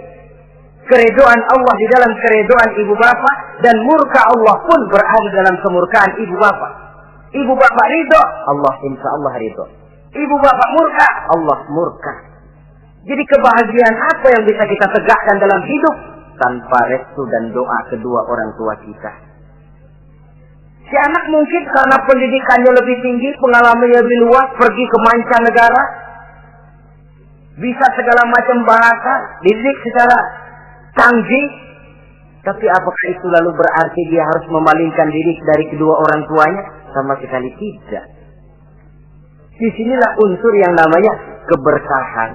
Keredoan Allah di dalam keredoan ibu bapak, dan murka Allah pun berada dalam kemurkaan ibu bapak. Ibu bapak ridho, Allah insya Allah ridho. Ibu bapak murka, Allah murka. Jadi kebahagiaan apa yang bisa kita tegakkan dalam hidup tanpa restu dan doa kedua orang tua kita? Si anak mungkin karena pendidikannya lebih tinggi, pengalamannya lebih luas, pergi ke mancanegara, bisa segala macam bahasa, didik secara canggih. Tapi apakah itu lalu berarti dia harus memalingkan diri dari kedua orang tuanya? Sama sekali tidak. Disinilah unsur yang namanya keberkahan.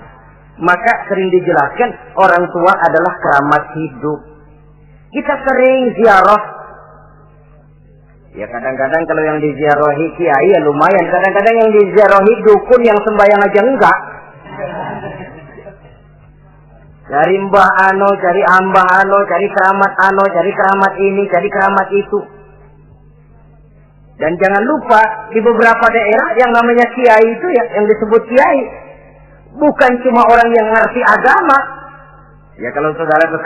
Maka sering dijelaskan orang tua adalah keramat hidup. Kita sering ziarah. Ya kadang-kadang kalau yang diziarahi kiai ya lumayan. Kadang-kadang yang diziarahi dukun yang sembahyang aja enggak. Cari mbah ano, cari ambah ano, cari keramat ano, cari keramat ini, cari keramat itu. Dan jangan lupa di beberapa daerah yang namanya kiai itu ya, yang disebut kiai, bukan cuma orang yang ngerti agama. Ya kalau saudara ke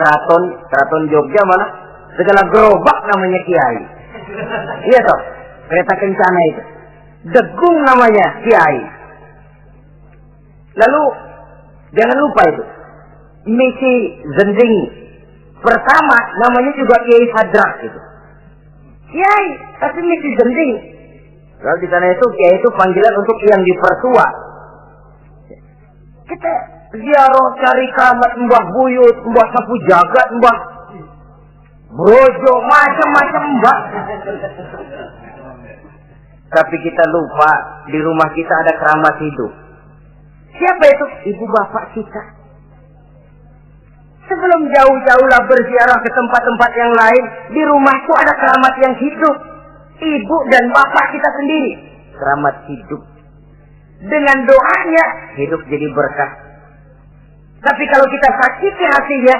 keraton Jogja mana segala gerobak namanya kiai. Iya toh, kereta kencana itu. Degung namanya kiai. Lalu jangan lupa itu. Misi Zending pertama namanya juga Kiai Hadrak itu. Kiai, tapi misi Zending. Kalau di sana itu Kiai itu panggilan untuk yang dipertua. Kita ziarah cari keramat Mbah Buyut, Mbah Sapu Jagat, Mbah Brojo, macam-macam Mbah. Tapi kita lupa di rumah kita ada keramat hidup. Siapa itu? Ibu bapak kita. Sebelum jauh-jauhlah berziarah ke tempat-tempat yang lain, di rumahku ada keramat yang hidup. Ibu dan bapak kita sendiri. Keramat hidup. Dengan doanya, hidup jadi berkah. Tapi kalau kita sakiti hatinya,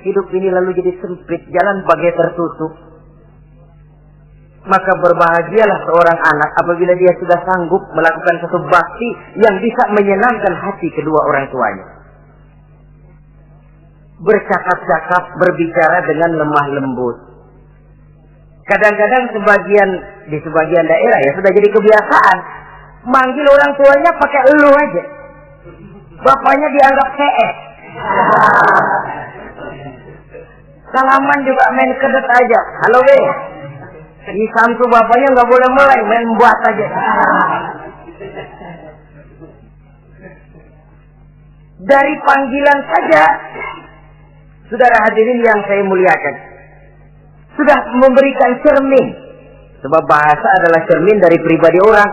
hidup ini lalu jadi sempit, jalan bagai tertutup. Maka berbahagialah seorang anak apabila dia sudah sanggup melakukan satu bakti yang bisa menyenangkan hati kedua orang tuanya. Bercakap-cakap, berbicara dengan lemah lembut. Kadang-kadang di sebagian daerah ya sudah jadi kebiasaan manggil orang tuanya pakai elu aja. Bapaknya dianggap CS. Salaman juga main kedet aja. Halo be. Di santu bapaknya nggak boleh mulai, main buat aja. Dari panggilan saja, saudara hadirin yang saya muliakan, sudah memberikan cermin. Sebab bahasa adalah cermin dari pribadi orang.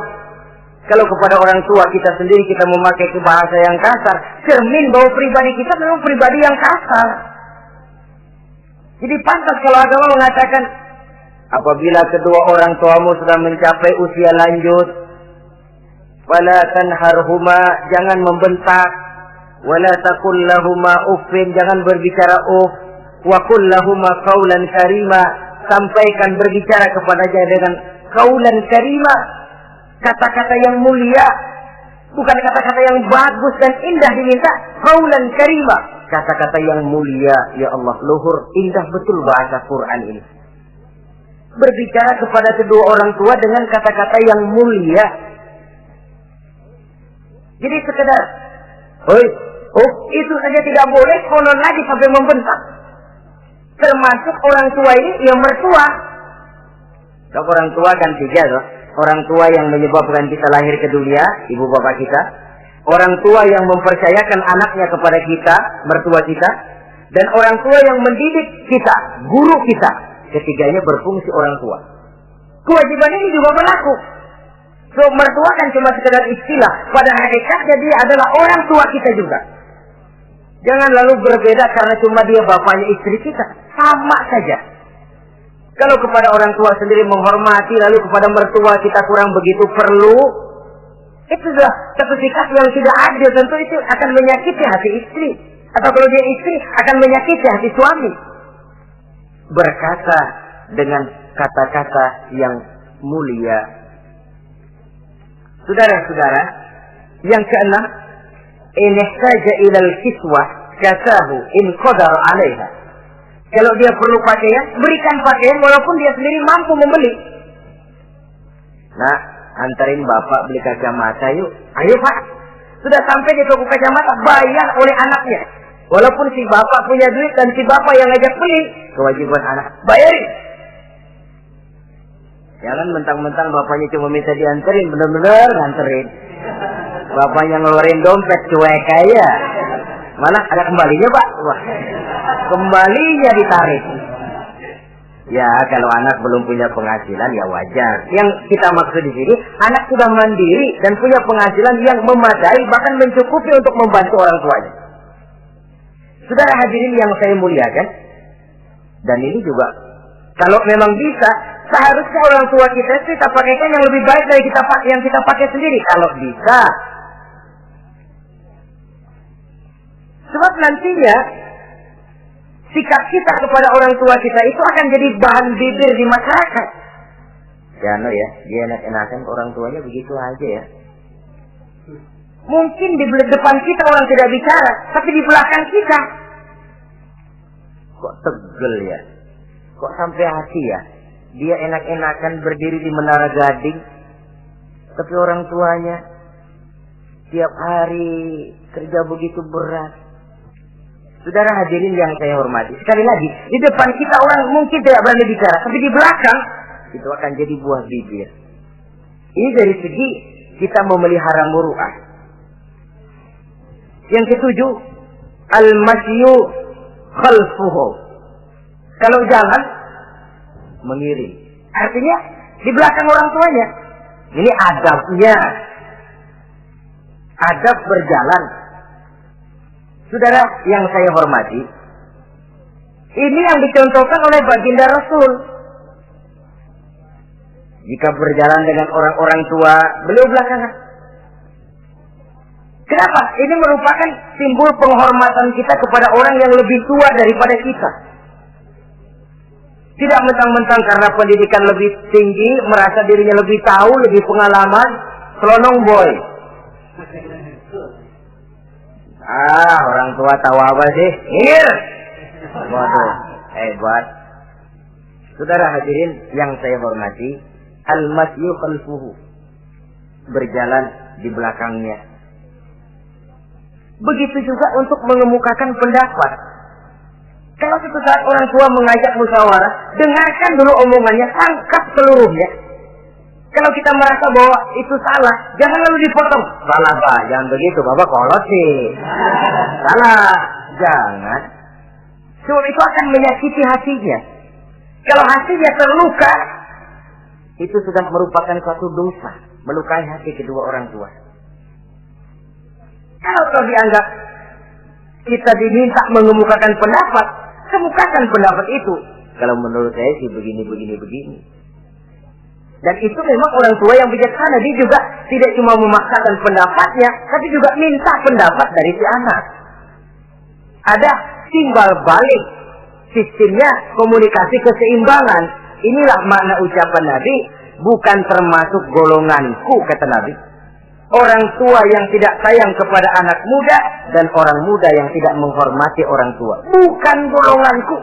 Kalau kepada orang tua kita sendiri kita memakai bahasa yang kasar, cermin bahwa pribadi kita memang pribadi yang kasar. Jadi pantas kalau agama mengatakan, apabila kedua orang tuamu sudah mencapai usia lanjut, wala tanharhuma, jangan membentak, wala taqul lahuma uffin, jangan berbicara uff, wa qul lahuma qaulan karima, sampaikan berbicara kepadanya dengan qaulan karima, kata-kata yang mulia, bukan kata-kata yang bagus dan indah diminta, qaulan karima, kata-kata yang mulia. Ya Allah, luhur, indah betul bahasa Quran ini. Berbicara kepada kedua orang tua dengan kata-kata yang mulia. Jadi sekedar, itu saja tidak boleh, konon lagi sampai membentak. Termasuk orang tua ini yang mertua. Kalau orang tua kan tiga loh. Orang tua yang menyebabkan kita lahir ke dunia, ibu bapak kita. Orang tua yang mempercayakan anaknya kepada kita, mertua kita. Dan orang tua yang mendidik kita, guru kita. Ketiganya berfungsi orang tua. Kewajiban ini juga berlaku. So, mertua kan cuma sekedar istilah. Pada hakikatnya dia adalah orang tua kita juga. Jangan lalu berbeda karena cuma dia bapaknya istri kita. Sama saja. Kalau kepada orang tua sendiri menghormati, lalu kepada mertua kita kurang begitu perlu, itu sudah satu sikap yang tidak adil. Tentu itu akan menyakiti hati istri. Atau kalau dia istri, akan menyakiti hati suami. Berkata dengan kata-kata yang mulia. Saudara-saudara, yang keenam, in ihtaja ilal kiswah kasahu in qadar 'alaiha. Kalau dia perlu pakaian, berikan pakaian walaupun dia sendiri mampu membeli. Nah, antarin bapak beli kacamata yuk. Ayo pak, Sudah sampai di toko kacamata, bayar oleh anaknya. Walaupun si bapak punya duit dan si bapak yang ngajak beli, kewajiban anak bayarin. Jangan mentang-mentang bapaknya cuma minta dianterin, bener-bener nganterin. Bapaknya ngeluarin dompet cuek aja. Mana ada kembalinya, Pak? Wah, kembalinya ditarik. Ya, kalau anak belum punya penghasilan ya wajar. Yang kita maksud di sini, anak sudah mandiri dan punya penghasilan yang memadai, bahkan mencukupi untuk membantu orang tuanya. Saudara hadirin yang saya muliakan, dan ini juga kalau memang bisa, seharusnya orang tua kita pakaikan yang lebih baik dari yang kita pakai sendiri. Kalau bisa, sebab nantinya sikap kita kepada orang tua kita itu akan jadi bahan bibir di masyarakat. Jangan ya, dia enak-enakan orang tuanya begitu aja ya. Mungkin di depan kita orang tidak bicara, tapi di belakang kita kok tegel ya, kok sampai hati ya. Dia enak-enakan berdiri di Menara Gading, tapi orang tuanya tiap hari kerja begitu berat. Saudara hadirin yang saya hormati, sekali lagi, di depan kita orang mungkin tidak berani bicara, tapi di belakang itu akan jadi buah bibir. Ini dari segi kita memelihara muru'ah. Yang ketujuh, al-masyu khalfuhu. Kalau jalan, mengiring. Artinya di belakang orang tuanya. Ini adabnya. Adab berjalan. Saudara yang saya hormati, ini yang dicontohkan oleh baginda Rasul. Jika berjalan dengan orang-orang tua, beliau belakangan. Kenapa? Ini merupakan simbol penghormatan kita kepada orang yang lebih tua daripada kita. Tidak mentang-mentang karena pendidikan lebih tinggi, merasa dirinya lebih tahu, lebih pengalaman, selonong boy. Orang tua tahu apa sih? Ngir. Waduh, hebat. Saudara hadirin yang saya hormati, al-masyu khalfuhu. Berjalan di belakangnya. Begitu juga untuk mengemukakan pendapat. Kalau suatu saat orang tua mengajak musyawarah, dengarkan dulu omongannya, tangkap seluruhnya. Kalau kita merasa bahwa itu salah, jangan lalu dipotong. Salah, Pak, jangan begitu, Bapak kolot sih. Salah, jangan. Sebab itu akan menyakiti hatinya. Kalau hatinya terluka, itu sudah merupakan suatu dosa, melukai hati kedua orang tua. Kalau kau dianggap kita diminta mengemukakan pendapat, kemukakan pendapat itu. Kalau menurut saya sih begini. Dan itu memang orang tua yang bijaksana. Dia juga tidak cuma memaksakan pendapatnya, tapi juga minta pendapat dari si anak. Ada timbal balik. Sistemnya komunikasi keseimbangan. Inilah makna ucapan Nabi. Bukan termasuk golonganku, kata Nabi. Orang tua yang tidak sayang kepada anak muda, dan orang muda yang tidak menghormati orang tua. Bukan golonganku.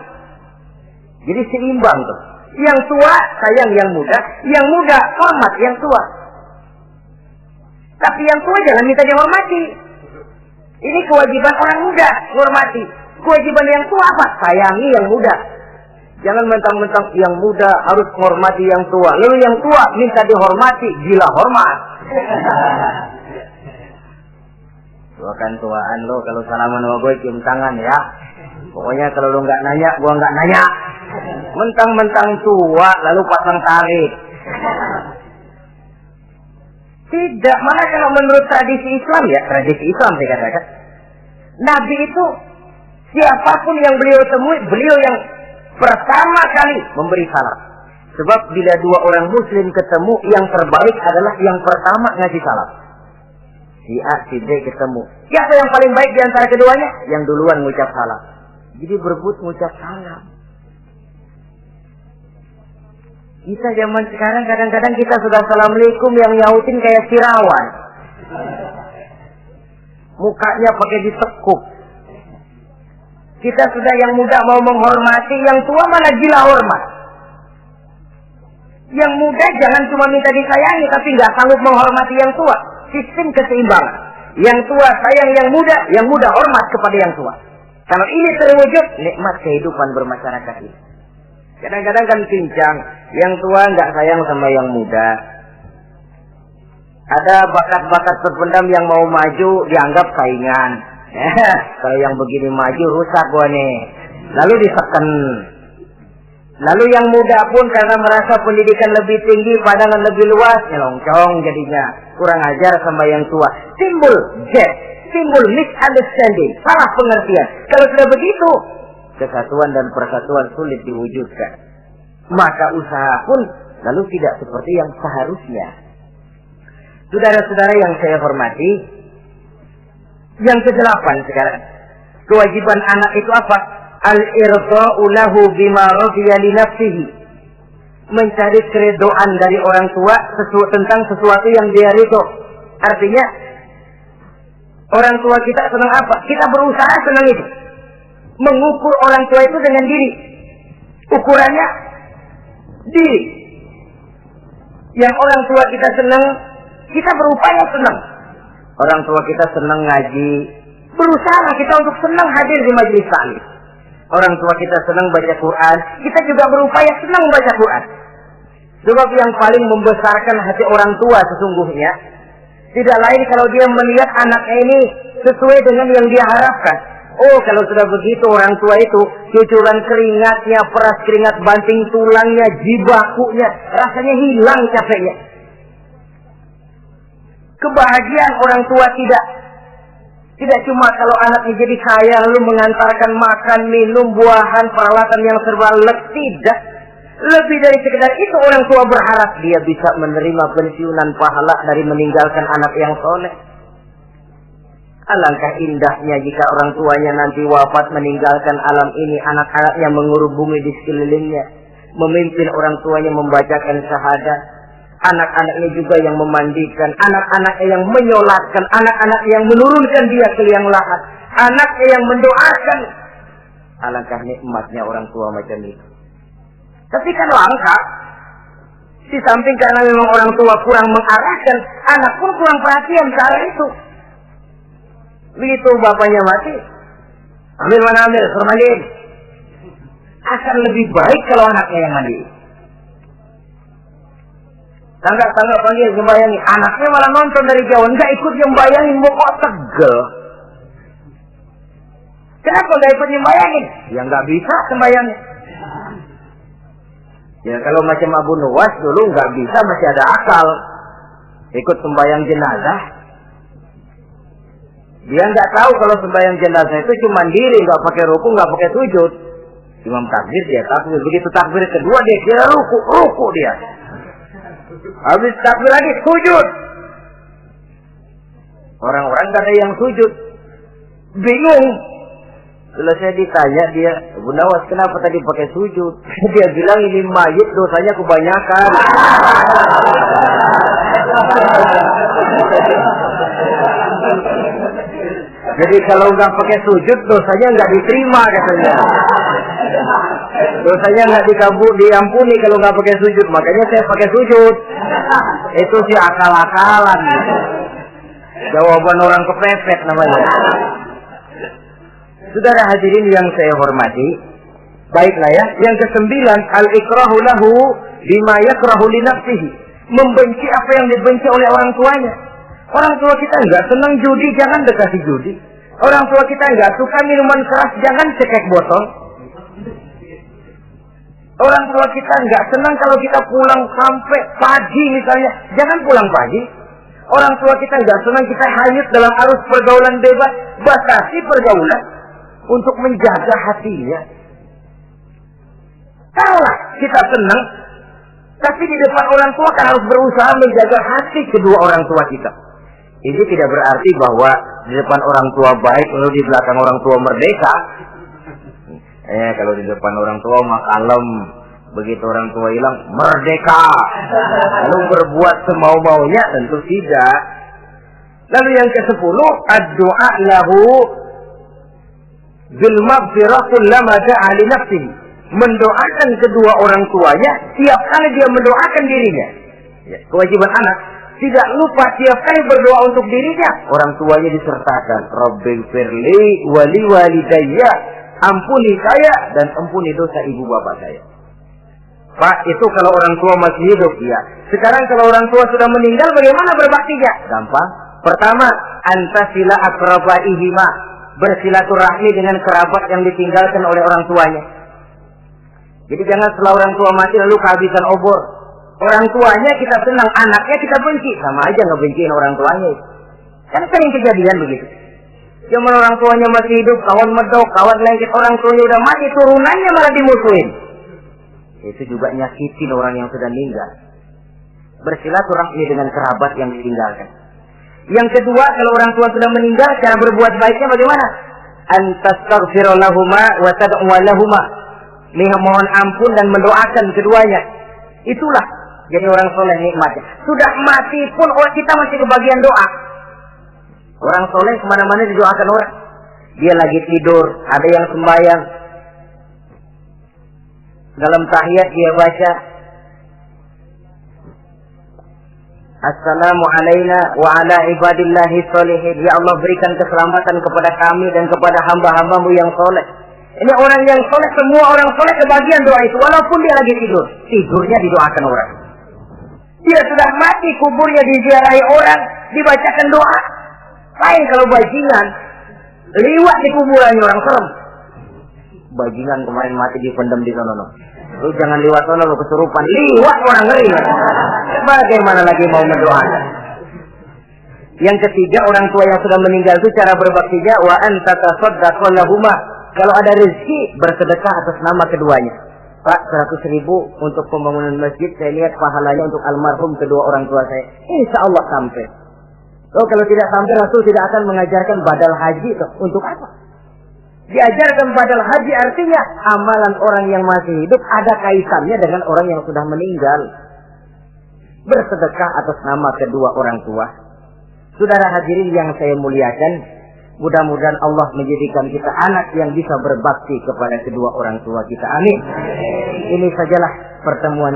Jadi seimbang tuh. Yang tua sayang yang muda hormat yang tua. Tapi yang tua jangan minta dihormati. Ini kewajiban orang muda, hormati. Kewajiban yang tua apa? Sayangi yang muda. Jangan mentang-mentang yang muda harus menghormati yang tua. Lalu yang tua minta dihormati, gila hormat. Tuakan tuaan lo, kalau salaman sama gue cium tangan ya. Pokoknya kalau lo nggak nanya, gue nggak nanya. Mentang-mentang tua lalu pasang tarik. Tidak, malah kalau menurut tradisi Islam ya, tradisi Islam saya katakan, Nabi itu siapapun yang beliau temui, beliau yang pertama kali memberi salam. Sebab bila dua orang muslim ketemu, yang terbaik adalah yang pertama ngasih salam. Si A, si B ketemu. Siapa yang paling baik di antara keduanya? Yang duluan ngucap salam. Jadi berebut ngucap salam. Kita zaman sekarang kadang-kadang kita sudah assalamualaikum yang nyautin kayak sirawan. Mukanya pakai ditekuk. Kita sudah yang muda mau menghormati, yang tua malah gila hormat. Yang muda jangan cuma minta disayangi, tapi nggak sanggup menghormati yang tua. Sistem keseimbangan. Yang tua sayang yang muda hormat kepada yang tua. Kalau ini terwujud, nikmat kehidupan bermasyarakat ini. Kadang-kadang kan pincang, yang tua nggak sayang sama yang muda. Ada bakat-bakat terpendam yang mau maju dianggap saingan. Kalau yang begini maju rusak gua nih. Lalu diseken. Lalu yang muda pun karena merasa pendidikan lebih tinggi, pandangan lebih luas, nyelongcong jadinya. Kurang ajar sama yang tua. Timbul gap, timbul misunderstanding, salah pengertian. Kalau sudah begitu, kesatuan dan persatuan sulit diwujudkan. Maka usaha pun lalu tidak seperti yang seharusnya. Saudara-saudara yang saya hormati, yang ke-8 sekarang. Kewajiban anak itu apa? Al-irda'u lahu bima radiya li nafsihi. Mencari keredoan dari orang tua tentang sesuatu yang dia ridho. Artinya, orang tua kita senang apa? Kita berusaha senang itu. Mengukur orang tua itu dengan diri. Ukurannya diri. Yang orang tua kita senang, kita berupaya senang. Orang tua kita senang ngaji, berusaha kita untuk senang hadir di majelis taklim. Orang tua kita senang baca Quran, kita juga berupaya senang baca Quran. Sebab yang paling membesarkan hati orang tua sesungguhnya tidak lain kalau dia melihat anaknya ini sesuai dengan yang dia harapkan. Oh, kalau sudah begitu orang tua itu cucuran keringatnya, peras keringat, banting tulangnya, jibakunya, rasanya hilang capeknya. Kebahagiaan orang tua tidak cuma kalau anaknya jadi kaya lalu mengantarkan makan, minum, buahan, peralatan yang serba lengkap, tidak. Lebih dari sekedar itu orang tua berharap dia bisa menerima pensiunan pahala dari meninggalkan anak yang soleh. Alangkah indahnya jika orang tuanya nanti wafat meninggalkan alam ini, anak-anaknya mengurus bumi di sekelilingnya, memimpin orang tuanya membacakan syahadat, anak-anaknya juga yang memandikan, anak-anaknya yang menyolatkan, anak-anaknya yang menurunkan dia ke liang lahat, anaknya yang mendoakan. Alangkah nikmatnya orang tua macam itu. Tapi kan langka. Di samping karena memang orang tua kurang mengarahkan, anak pun kurang perhatian ke arah itu. Begitu bapaknya mati, ambil mana ambil, suruh mandiin. Akan lebih baik kalau anaknya yang mandi. Tangga panggil sembayangi, anaknya malah nonton dari jauh, enggak ikut sembayangin, mau kok tegel. Kenapa enggak ikut sembayangin? Ya enggak bisa sembayangin. Ya kalau macam Abu Nuwas dulu enggak bisa, masih ada akal. Ikut sembayang jenazah. Dia enggak tahu kalau sembayang jenazah itu cuma diri, enggak pakai ruku, enggak pakai sujud. Imam takbir dia takbir, begitu takbir kedua dia kira ruku dia. Habis takbir lagi sujud. Orang-orang gak ada yang sujud. Bingung. Selesai ditanya dia, Abu Nawas kenapa tadi pakai sujud? Dia bilang ini mayit dosanya kebanyakan. Jadi kalau nggak pakai sujud dosanya nggak diterima katanya. Dosanya nggak diampuni kalau nggak pakai sujud. Makanya saya pakai sujud. Itu sih akal-akalan. Jawaban orang kepepet namanya. Saudara hadirin yang saya hormati, baiklah ya. Yang ke-9, al-ikrahu lahu bima yakrahu li nafsihi. Membenci apa yang dibenci oleh orang tuanya. Orang tua kita nggak senang judi, jangan dekati judi. Orang tua kita nggak suka minuman keras, jangan cekek botol. Orang tua kita nggak senang kalau kita pulang sampai pagi misalnya, jangan pulang pagi. Orang tua kita nggak senang kita hanyut dalam arus pergaulan bebas, batasi pergaulan untuk menjaga hatinya. Tahulah kita senang, tapi di depan orang tua kan harus berusaha menjaga hati kedua orang tua kita. Ini tidak berarti bahwa di depan orang tua baik lalu di belakang orang tua merdeka. Kalau di depan orang tua mah kalem, begitu orang tua hilang merdeka. Lalu berbuat semau-maunya, tentu tidak. Lalu yang ke-10, ad-du'a lahu bil maghfirah kullama da'a li nafsihi. Mendoakan kedua orang tuanya tiap kali dia mendoakan dirinya. Ya, kewajiban anak tidak lupa tiap kali berdoa untuk dirinya, orang tuanya disertakan. Rabbighfirli wali walidayya, ampuni saya dan ampuni dosa ibu bapak saya. Pak, itu kalau orang tua masih hidup, ya. Sekarang kalau orang tua sudah meninggal, bagaimana berbaktinya? Gampang. Pertama, antasila akrabaihima, bersilaturahmi dengan kerabat yang ditinggalkan oleh orang tuanya. Jadi jangan setelah orang tua mati lalu kehabisan obor. Orang tuanya kita senang, anaknya kita benci, sama aja ngebenciin orang tuanya. Kan sering kejadian begitu. Cuma orang tuanya masih hidup, kawan medok, kawan lengket, orang tuanya udah mati, turunannya malah dimusuhin. Itu juga nyakitin orang yang sudah meninggal. Bersilaturahmi dengan kerabat yang ditinggalkan. Yang kedua, kalau orang tua sudah meninggal, cara berbuat baiknya bagaimana? Antastaghfira lahuma wa tad'u lahuma. Mohon ampun dan mendoakan keduanya. Itulah jadi orang soleh nikmatnya. Sudah mati pun kita masih kebagian doa. Orang soleh kemana-mana didoakan orang. Dia lagi tidur, ada yang sembahyang. Dalam tahiyat dia baca, Assalamu alaina wa ala ibadillahi sholihin. Ya Allah, berikan keselamatan kepada kami dan kepada hamba-hambamu yang soleh. Ini orang yang soleh, semua orang soleh kebagian doa itu. Walaupun dia lagi tidur, tidurnya didoakan orang. Dia sudah mati, kuburnya diziarahi orang, dibacakan doa. Lain kalau bajingan, liwat di kuburannya orang serem. Bajingan kemarin mati dipendam di sana. Lu jangan liwat sana, lu kesurupan. Liwat orang ngeri. Bagaimana lagi mau mendoakan? Yang ketiga, orang tua yang sudah meninggal itu cara berbaktinya wa anta tasaddaqu lahuma. Kalau ada rezeki, bersedekah atas nama keduanya. Pak, 100.000 untuk pembangunan masjid, saya lihat pahalanya untuk almarhum kedua orang tua saya. Insya Allah sampai. Oh, kalau tidak sampai, Rasul tidak akan mengajarkan badal haji. Untuk apa? Diajarkan badal haji artinya amalan orang yang masih hidup ada kaitannya dengan orang yang sudah meninggal. Bersedekah atas nama kedua orang tua. Saudara hadirin yang saya muliakan, mudah-mudahan Allah menjadikan kita anak yang bisa berbakti kepada kedua orang tua kita. Amin. Ini sajalah pertemuan